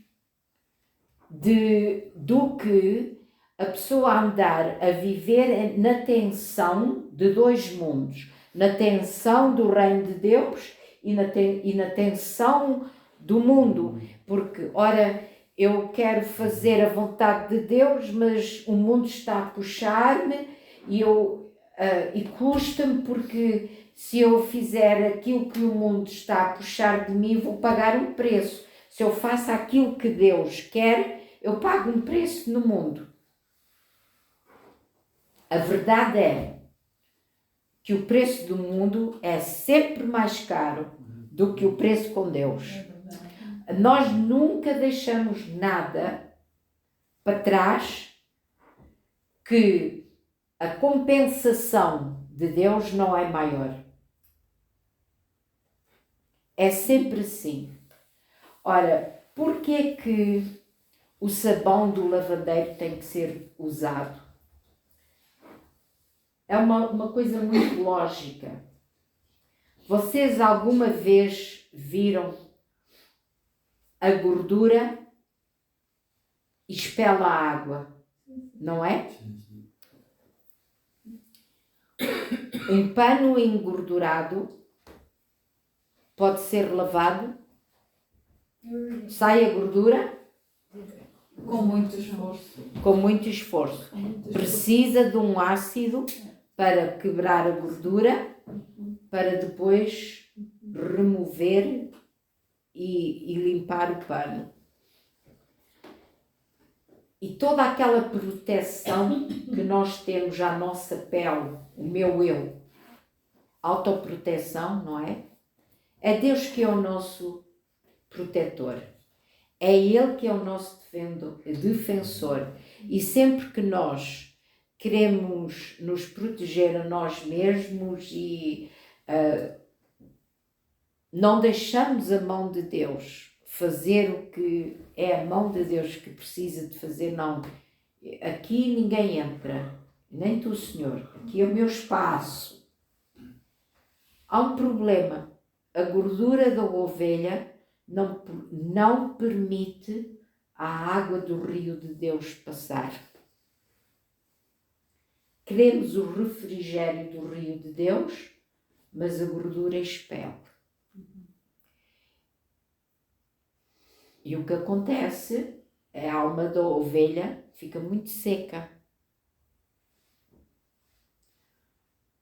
A: do que a pessoa andar a viver na tensão de dois mundos. Na tensão do reino de Deus e na tensão do mundo. Porque, ora, eu quero fazer a vontade de Deus, mas o mundo está a puxar-me e custa-me, porque se eu fizer aquilo que o mundo está a puxar de mim, vou pagar um preço. Se eu faço aquilo que Deus quer, eu pago um preço no mundo. A verdade é que o preço do mundo é sempre mais caro do que o preço com Deus. Nós nunca deixamos nada para trás, que a compensação de Deus não é maior. É sempre assim. Ora, porquê que o sabão do lavadeiro tem que ser usado. É uma coisa muito lógica. Vocês alguma vez viram a gordura expela a água, não é? Um pano engordurado pode ser lavado, sai a gordura
C: Com muito esforço.
A: com muito esforço. Precisa de um ácido para quebrar a gordura, para depois remover e limpar o pano. E toda aquela proteção que nós temos à nossa pele, o meu eu, autoproteção, não é? É Deus que é o nosso protetor. É Ele que é o nosso defensor. E sempre que nós queremos nos proteger a nós mesmos e não deixamos a mão de Deus fazer o que é a mão de Deus que precisa de fazer, não. Aqui ninguém entra, nem tu, Senhor. Aqui é o meu espaço. Há um problema. A gordura da ovelha não permite a água do rio de Deus passar. Queremos o refrigério do rio de Deus, mas a gordura expele. E o que acontece é a alma da ovelha fica muito seca.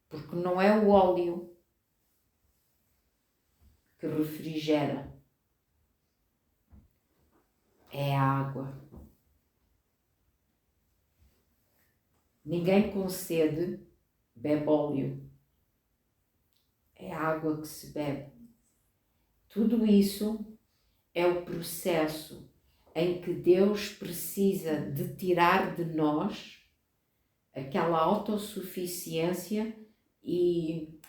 A: Porque não é o óleo que refrigera, é a água. Ninguém com sede bebe óleo. É a água que se bebe. Tudo isso é o processo em que Deus precisa de tirar de nós aquela autossuficiência e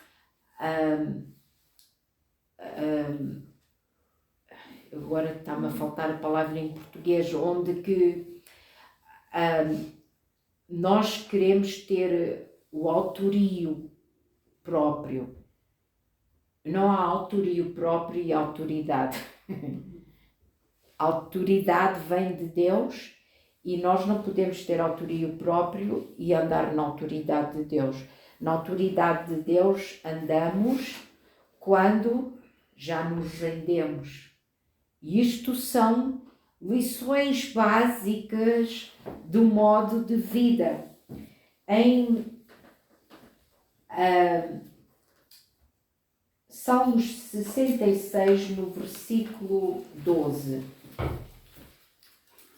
A: agora está-me a faltar a palavra em português, onde que nós queremos ter o autorio próprio. Não há autorio próprio e autoridade. A autoridade vem de Deus e nós não podemos ter autorio próprio e andar na autoridade de Deus. Na autoridade de Deus andamos quando já nos rendemos. E isto são lições básicas do modo de vida. Em Salmos 66, no versículo 12.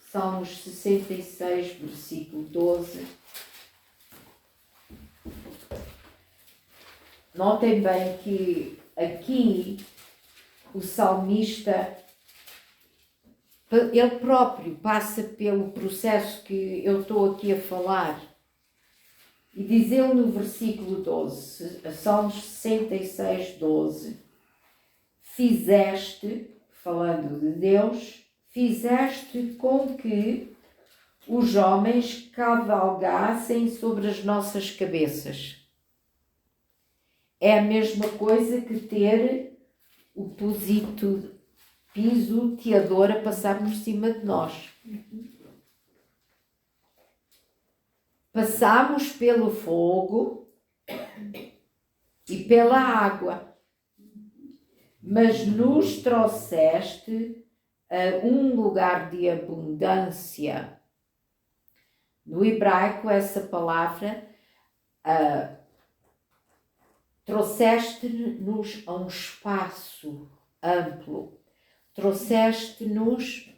A: Salmos 66, versículo 12. Notem bem que aqui o salmista, ele próprio passa pelo processo que eu estou aqui a falar. E diz ele no versículo 12, Salmos 66, 12, fizeste, falando de Deus, fizeste com que os homens cavalgassem sobre as nossas cabeças. É a mesma coisa que ter o pisoteador a passar por cima de nós. Passamos pelo fogo e pela água, mas nos trouxeste a um lugar de abundância. No hebraico, essa palavra trouxeste-nos a um espaço amplo, trouxeste-nos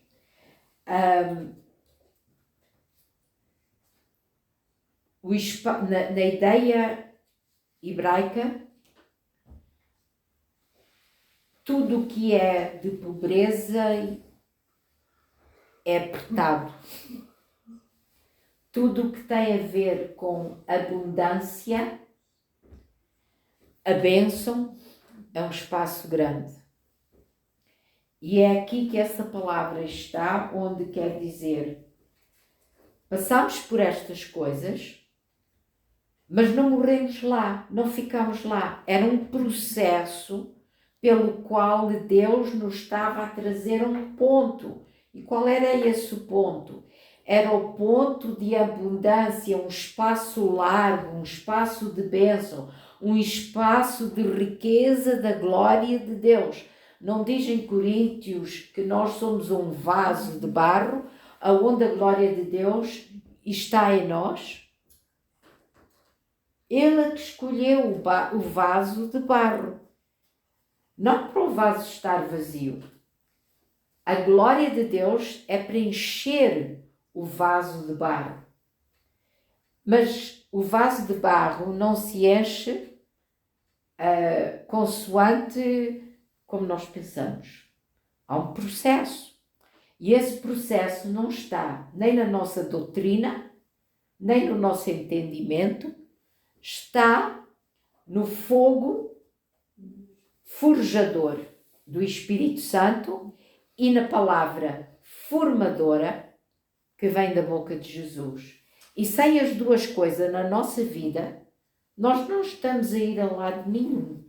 A: na ideia hebraica, tudo o que é de pobreza é apertado. Tudo o que tem a ver com abundância, a bênção, é um espaço grande. E é aqui que essa palavra está, onde quer dizer, passamos por estas coisas, mas não morremos lá, não ficamos lá. Era um processo pelo qual Deus nos estava a trazer a um ponto. E qual era esse ponto? Era o ponto de abundância, um espaço largo, um espaço de bênção, um espaço de riqueza da glória de Deus. Não diz em Coríntios que nós somos um vaso de barro, aonde a glória de Deus está em nós? Ele é que escolheu o vaso de barro, não para o vaso estar vazio. A glória de Deus é para encher o vaso de barro. Mas o vaso de barro não se enche consoante como nós pensamos. Há um processo. E esse processo não está nem na nossa doutrina, nem no nosso entendimento, está no fogo forjador do Espírito Santo e na palavra formadora que vem da boca de Jesus. E sem as duas coisas na nossa vida, nós não estamos a ir a lado nenhum.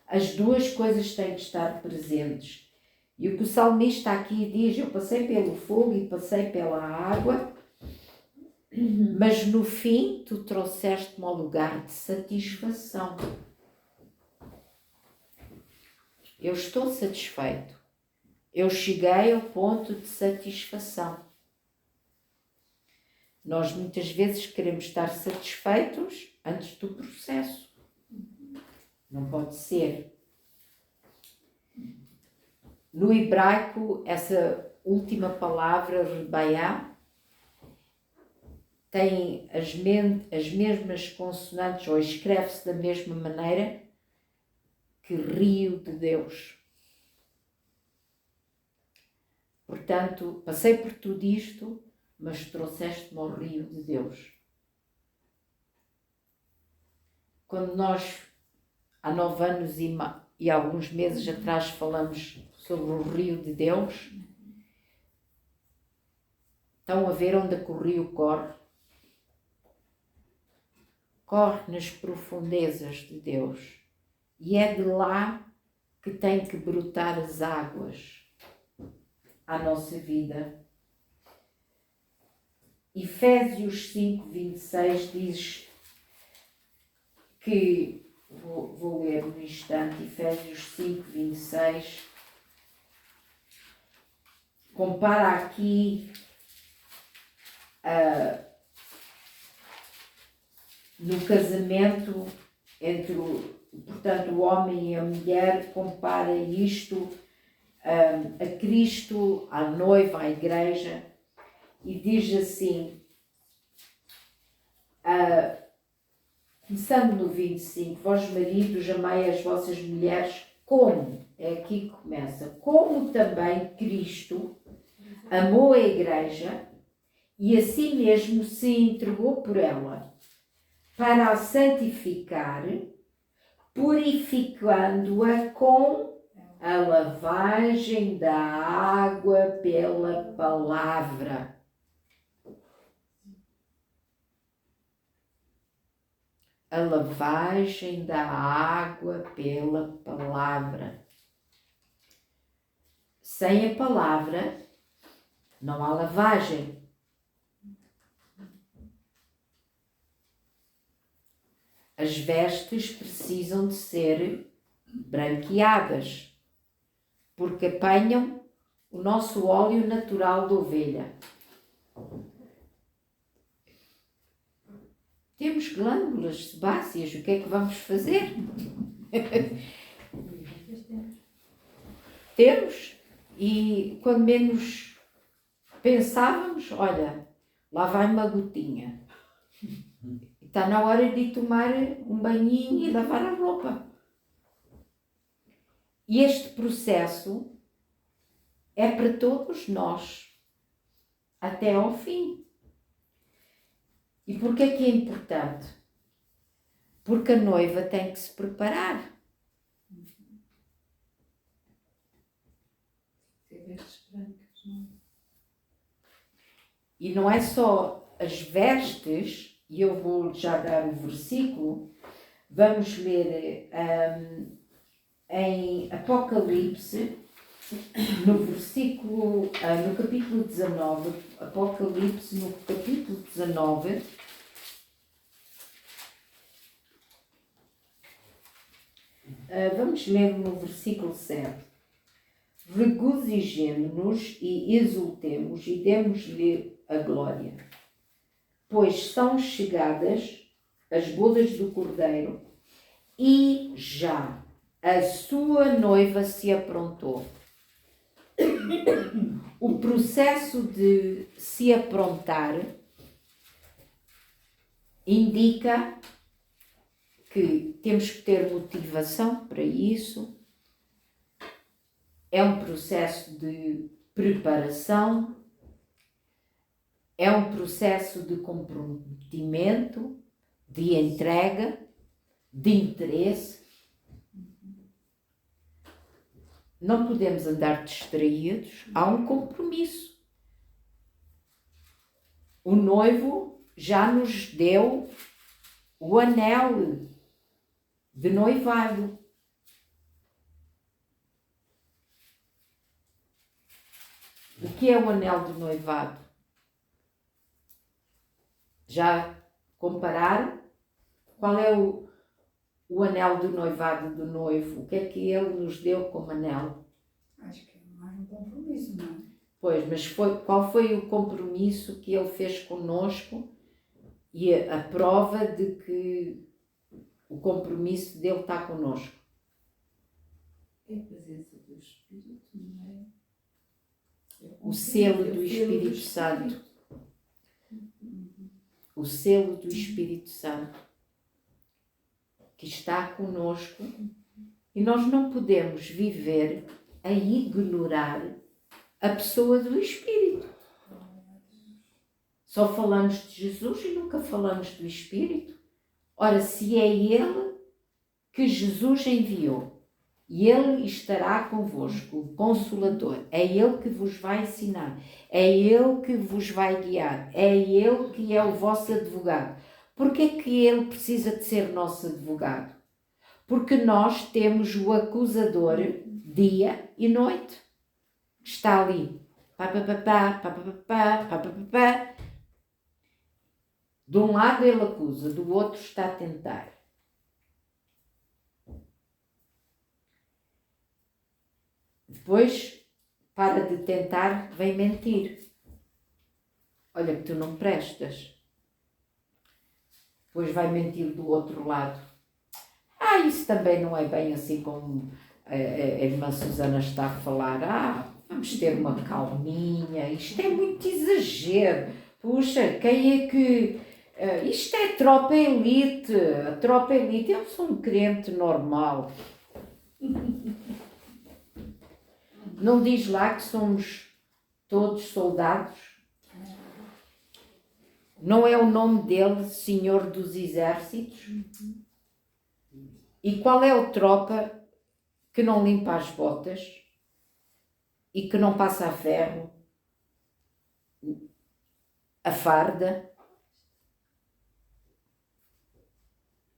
A: As duas coisas têm que estar presentes. E o que o salmista aqui diz, eu passei pelo fogo e passei pela água, mas no fim tu trouxeste-me ao lugar de satisfação. Eu estou satisfeito. Eu cheguei ao ponto de satisfação. Nós muitas vezes queremos estar satisfeitos antes do processo. Não pode ser. No hebraico, essa última palavra, rebaiá, tem as mesmas consonantes, ou escreve-se da mesma maneira que rio de Deus. Portanto, passei por tudo isto, mas trouxeste-me ao rio de Deus. Quando nós, há 9 anos e alguns meses atrás, falamos sobre o rio de Deus, estão a ver onde é que o rio corre? Corre nas profundezas de Deus. E é de lá que tem que brotar as águas à nossa vida. Efésios 5:26 diz que, vou ler um instante, Efésios 5:26, compara aqui no casamento entre portanto, o homem e a mulher, compara isto a Cristo, à noiva, à igreja, e diz assim, começando no 25, vós maridos, amai as vossas mulheres, como, é aqui que começa, como também Cristo amou a igreja e a si mesmo se entregou por ela, para a santificar, purificando-a com a lavagem da água pela palavra. A lavagem da água pela palavra. Sem a palavra, não há lavagem. As vestes precisam de ser branqueadas, porque apanham o nosso óleo natural de ovelha. Temos glândulas sebáceas, o que é que vamos fazer? Temos, e quando menos pensávamos, olha, lá vai uma gotinha. Está na hora de tomar um banhinho e lavar a roupa. E este processo é para todos nós, até ao fim. E porquê é que é importante? Porque a noiva tem que se preparar.
C: vestes brancas, não é?
A: E não é só as vestes, e eu vou já dar o versículo, vamos ler em Apocalipse, no versículo, no capítulo 19, Apocalipse no capítulo 19, vamos ler no versículo 7. Regozijemo-nos e exultemos e demos-lhe a glória, pois são chegadas as bodas do Cordeiro e já a sua noiva se aprontou. O processo de se aprontar indica que temos que ter motivação para isso. É um processo de preparação, é um processo de comprometimento, de entrega, de interesse. Não podemos andar distraídos, há um compromisso. O noivo já nos deu o anel de noivado. O que é o anel de noivado? Já compararam? Qual é o anel de noivado do noivo? O que é que ele nos deu como anel?
C: Acho que é mais um compromisso, não é?
A: Pois, mas qual foi o compromisso que ele fez conosco e a prova de que o compromisso dele está conosco?
C: É a presença do Espírito, não é?
A: O selo do Espírito Santo. O selo do Espírito Santo que está conosco, e nós não podemos viver a ignorar a pessoa do Espírito. Só falamos de Jesus e nunca falamos do Espírito. Ora, se é Ele que Jesus enviou, e Ele estará convosco, o Consolador, é Ele que vos vai ensinar, é Ele que vos vai guiar, é Ele que é o vosso advogado. Porquê é que Ele precisa de ser nosso advogado? Porque nós temos o acusador dia e noite. Está ali. Pá, pá, pá, pá, pá, pá, pá, pá, pá, pá, pá. De um lado ele acusa, do outro está a tentar. Depois, para de tentar, vem mentir. Olha que tu não prestas. Depois vai mentir do outro lado. Isso também não é bem assim como a irmã Susana está a falar. Vamos ter uma calminha, isto é muito exagero. Puxa, quem é que... isto é tropa elite, a tropa elite. Eu sou um crente normal. Não diz lá que somos todos soldados? Não é o nome dele, Senhor dos Exércitos? E qual é o tropa que não limpa as botas e que não passa a ferro, a farda?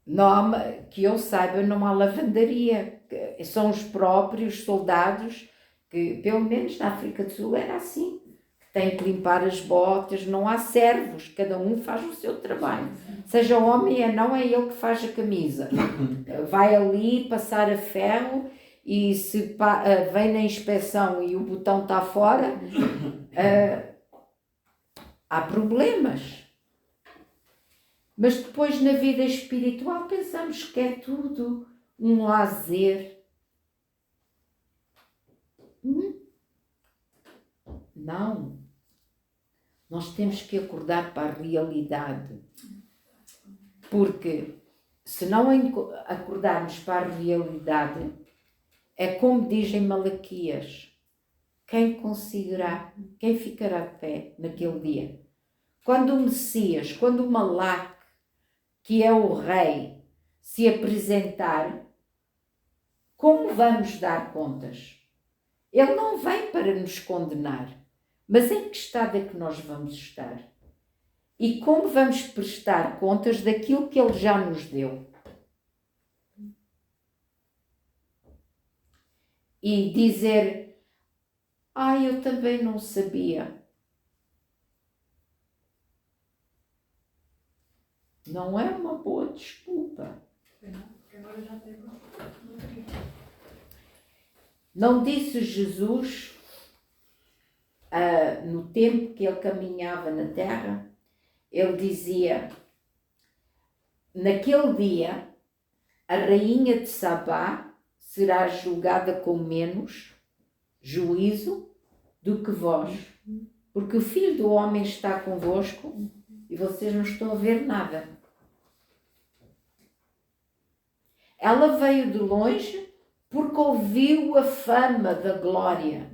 A: Não, que eu saiba, não há lavandaria. São os próprios soldados que, pelo menos na África do Sul, era assim. Tem que limpar as botas, não há servos, cada um faz o seu trabalho. Seja homem ou não, é ele que faz a camisa. Vai ali passar a ferro e se vem na inspeção e o botão está fora, há problemas. Mas depois na vida espiritual pensamos que é tudo um lazer. Não. Nós temos que acordar para a realidade. Porque se não acordarmos para a realidade, é como diz em Malaquias, quem conseguirá, quem ficará de pé naquele dia? Quando o Messias, quando o Malaque, que é o rei, se apresentar, como vamos dar contas? Ele não vem para nos condenar. Mas em que estado é que nós vamos estar? E como vamos prestar contas daquilo que Ele já nos deu? E dizer, eu também não sabia. Não é uma boa desculpa.
B: Agora já tem.
A: Não disse Jesus, no tempo que Ele caminhava na terra, Ele dizia, naquele dia, a rainha de Sabá será julgada com menos juízo do que vós, porque o Filho do Homem está convosco e vocês não estão a ver nada. Ela veio de longe porque ouviu a fama da glória.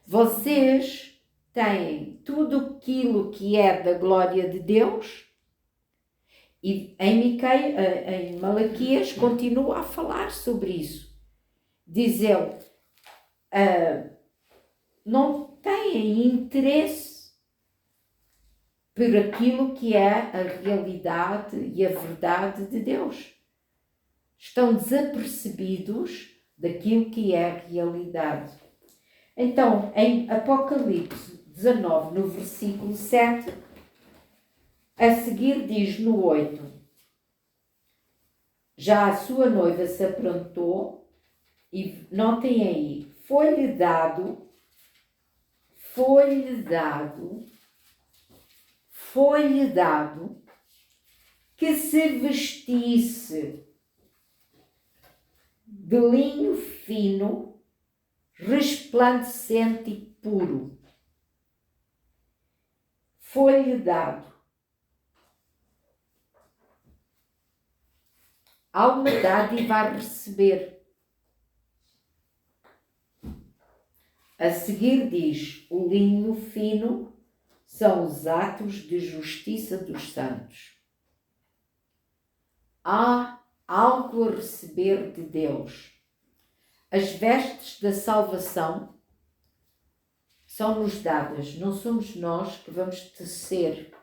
A: Vocês têm tudo aquilo que é da glória de Deus. E em Malaquias continua a falar sobre isso. Diz ele, não têm interesse por aquilo que é a realidade e a verdade de Deus. Estão desapercebidos daquilo que é a realidade. Então, em Apocalipse 19, no versículo 7, a seguir diz no 8, já a sua noiva se aprontou e notem aí, foi-lhe dado que se vestisse de linho fino, resplandecente e puro. Foi-lhe dado. Há uma dádiva a receber. A seguir diz, o linho fino são os atos de justiça dos santos. Há algo a receber de Deus. As vestes da salvação são-nos dadas, não somos nós que vamos tecer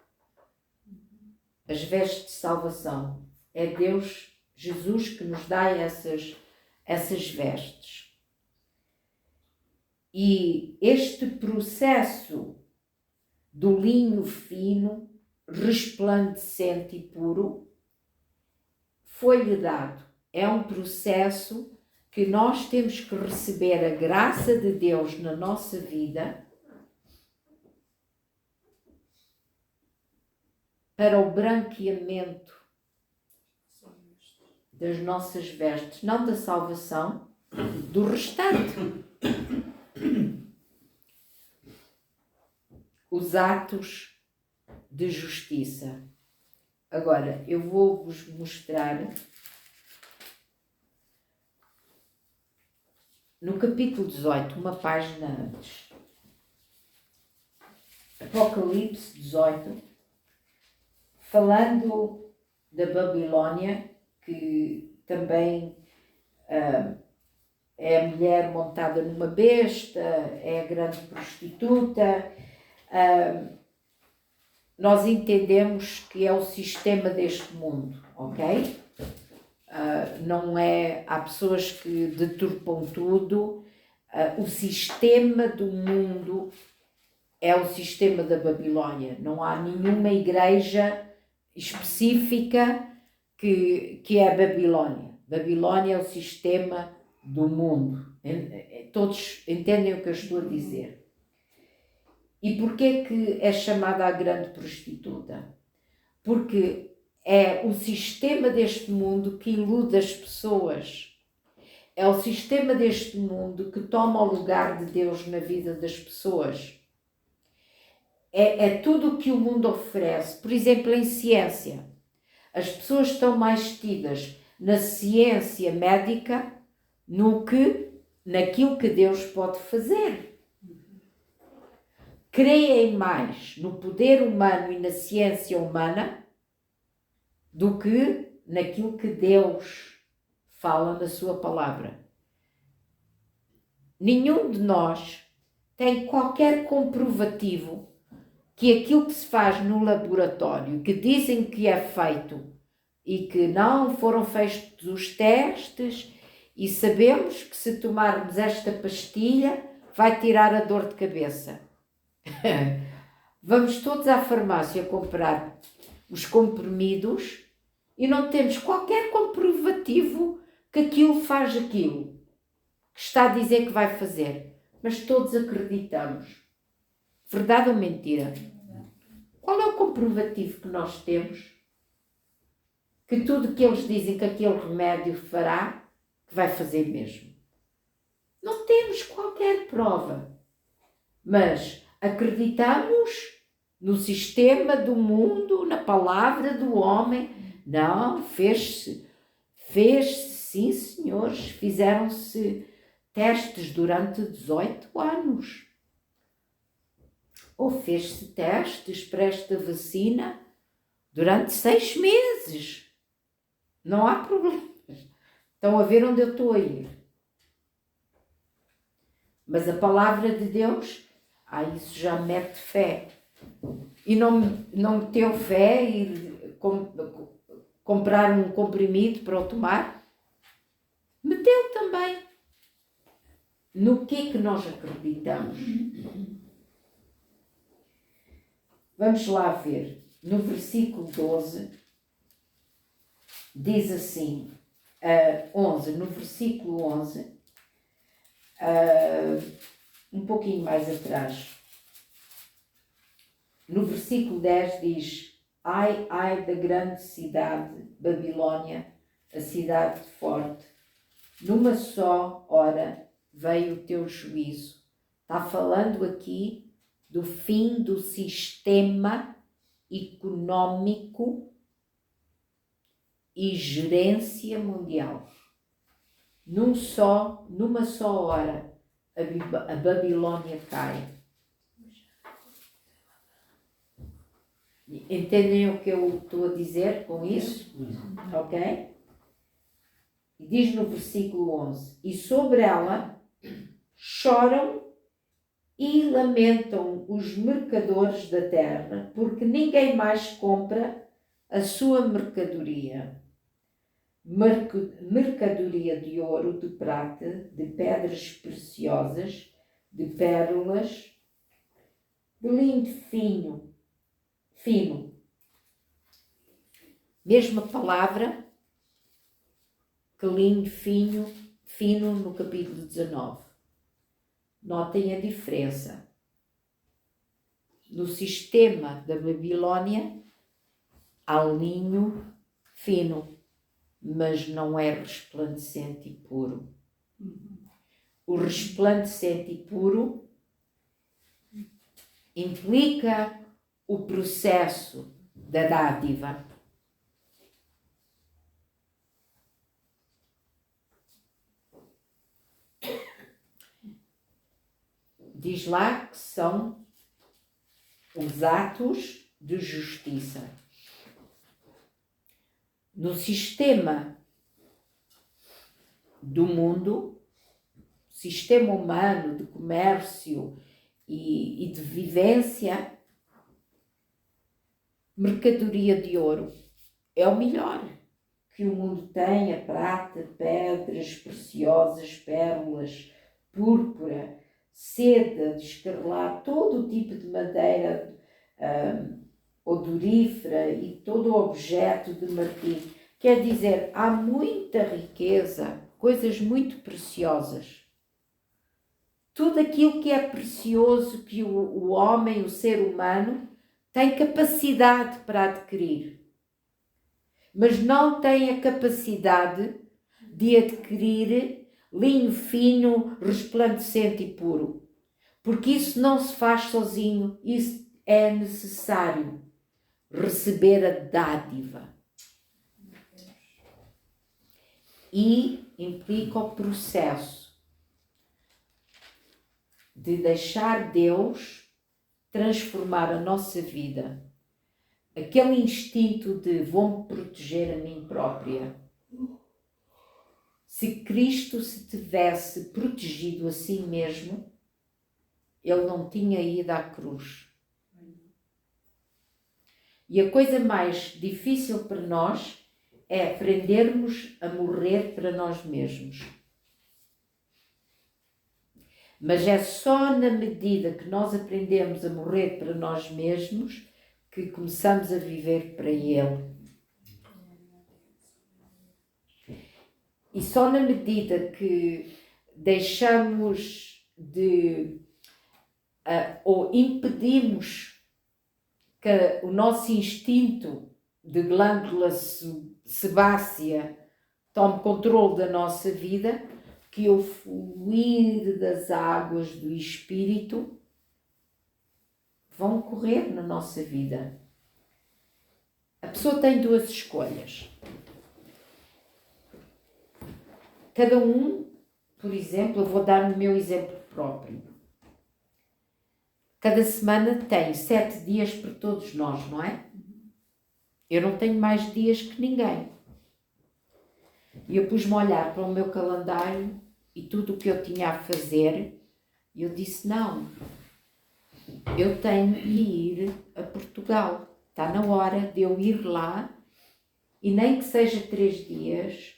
A: as vestes de salvação. É Deus, Jesus, que nos dá essas vestes. E este processo do linho fino, resplandecente e puro, foi-lhe dado. É um processo que nós temos que receber a graça de Deus na nossa vida para o branqueamento das nossas vestes, não da salvação, do restante. Os atos de justiça. Agora, eu vou-vos mostrar no capítulo 18, uma página antes. Apocalipse 18, falando da Babilónia, que também é a mulher montada numa besta, é a grande prostituta. Nós entendemos que é o sistema deste mundo, ok? Não é, há pessoas que deturpam tudo. O sistema do mundo é o sistema da Babilónia. Não há nenhuma igreja específica que é a Babilónia. Babilónia é o sistema do mundo. Todos entendem o que eu estou a dizer. E porquê que é chamada a grande prostituta? Porque é o sistema deste mundo que ilude as pessoas. É o sistema deste mundo que toma o lugar de Deus na vida das pessoas. É tudo o que o mundo oferece. Por exemplo, em ciência. As pessoas estão mais tidas na ciência médica no que naquilo que Deus pode fazer. Creem mais no poder humano e na ciência humana do que naquilo que Deus fala na sua palavra. nenhum de nós tem qualquer comprovativo que aquilo que se faz no laboratório, que dizem que é feito e que não foram feitos os testes e sabemos que se tomarmos esta pastilha vai tirar a dor de cabeça. Vamos todos à farmácia comprar os comprimidos e não temos qualquer comprovativo que aquilo faz aquilo que está a dizer que vai fazer, mas todos acreditamos. Verdade ou mentira? Qual é o comprovativo que nós temos? Que tudo que eles dizem que aquele remédio fará, que vai fazer mesmo. Não temos qualquer prova, mas acreditamos no sistema do mundo, na palavra do homem. Não, fez-se, sim senhores, fizeram-se testes durante 18 anos. Ou fez-se testes para esta vacina durante 6 meses. Não há problemas. Estão a ver onde eu estou a ir. Mas a palavra de Deus, isso já mete fé. E não meteu fé e comprar um comprimido para o tomar? Meteu também. No que é que nós acreditamos? Vamos lá ver. No versículo 12, diz assim, 11, no versículo 11, um pouquinho mais atrás, no versículo 10 diz: ai, ai da grande cidade, Babilônia, a cidade forte, numa só hora veio o teu juízo. Está falando aqui do fim do sistema económico e gerência mundial. Numa só hora, a Babilônia cai. Entendem o que eu estou a dizer com isso? Ok? E diz no versículo 11: e sobre ela choram e lamentam os mercadores da terra, porque ninguém mais compra a sua mercadoria. Mercadoria de ouro, de prata, de pedras preciosas, de pérolas, de linho fino. Mesma palavra que linho fino no capítulo 19. Notem a diferença. No sistema da Babilônia há linho fino, mas não é resplandecente e puro. O resplandecente e puro implica o processo da dádiva. Diz lá que são os atos de justiça. No sistema do mundo, sistema humano de comércio e de vivência, mercadoria de ouro é o melhor que o mundo tem: a prata, pedras preciosas, pérolas, púrpura, seda de escarlate, todo o tipo de madeira odorífera e todo o objeto de marfim. Quer dizer, há muita riqueza, coisas muito preciosas. Tudo aquilo que é precioso, que o homem, o ser humano, tem capacidade para adquirir, mas não tem a capacidade de adquirir linho fino, resplandecente e puro, porque isso não se faz sozinho. Isso é necessário receber a dádiva e implica o processo de deixar Deus transformar a nossa vida. Aquele instinto de vou-me proteger a mim própria. Se Cristo se tivesse protegido a si mesmo, ele não tinha ido à cruz. E a coisa mais difícil para nós é aprendermos a morrer para nós mesmos. Mas é só na medida que nós aprendemos a morrer para nós mesmos que começamos a viver para Ele. E só na medida que deixamos de ou impedimos que o nosso instinto de glândula sebácea tome controle da nossa vida, que o fluir das águas do Espírito vão correr na nossa vida. A pessoa tem duas escolhas. Cada um, por exemplo, eu vou dar o meu exemplo próprio. Cada semana tem 7 dias para todos nós, não é? Eu não tenho mais dias que ninguém. E eu pus-me a olhar para o meu calendário e tudo o que eu tinha a fazer, e eu disse, não, eu tenho que ir a Portugal. Está na hora de eu ir lá, e nem que seja 3 dias,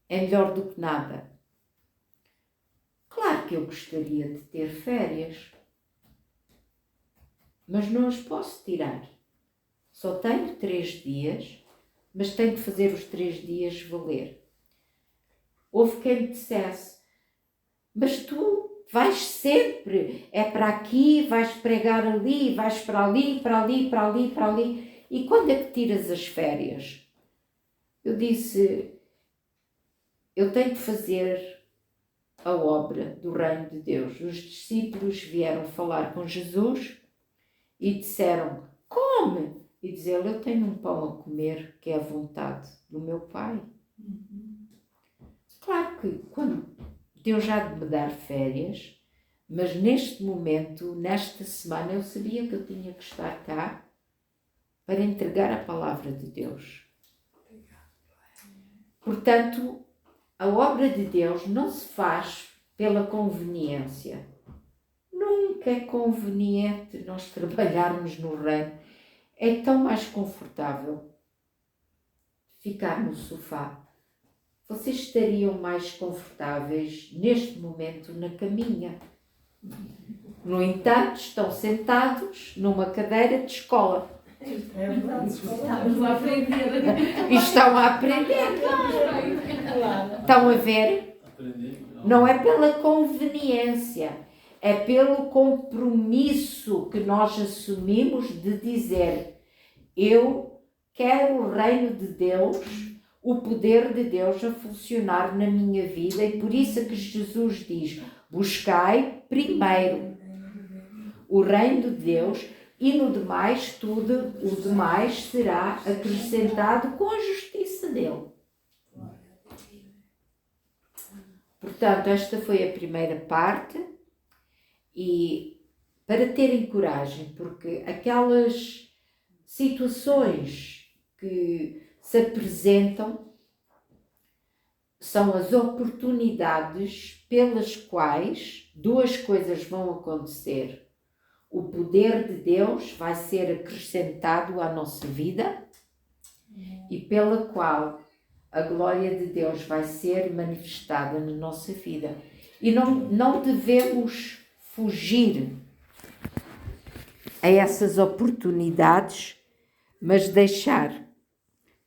A: é melhor do que nada. Claro que eu gostaria de ter férias, mas não as posso tirar. Só tenho 3 dias, mas tenho que fazer os 3 dias valer. Houve quem me dissesse, mas tu vais sempre, é para aqui, vais pregar ali, vais para ali, para ali, para ali, para ali. E quando é que tiras as férias? Eu disse, eu tenho de fazer a obra do reino de Deus. Os discípulos vieram falar com Jesus e disseram, come! E diz ele, eu tenho um pão a comer que é a vontade do meu Pai. Claro que quando Deus já de me dar férias, mas neste momento, nesta semana, eu sabia que eu tinha que estar cá para entregar a palavra de Deus. Portanto, a obra de Deus não se faz pela conveniência. Nunca é conveniente nós trabalharmos no reino. É tão mais confortável ficar no sofá. Vocês estariam mais confortáveis neste momento na caminha. No entanto, estão sentados numa cadeira de escola.
C: É verdade.
B: Estamos a aprender.
A: E estão a aprender. Estão a ver? Não é pela conveniência, é pelo compromisso que nós assumimos de dizer, eu quero o reino de Deus, o poder de Deus a funcionar na minha vida, e por isso é que Jesus diz, buscai primeiro o reino de Deus e no demais tudo, o demais será acrescentado com a justiça dele. Portanto, esta foi a primeira parte, e para terem coragem, porque aquelas situações que se apresentam são as oportunidades pelas quais duas coisas vão acontecer. O poder de Deus vai ser acrescentado à nossa vida e pela qual a glória de Deus vai ser manifestada na nossa vida. E não devemos fugir a essas oportunidades, mas deixar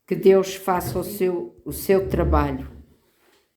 A: que Deus faça o seu trabalho.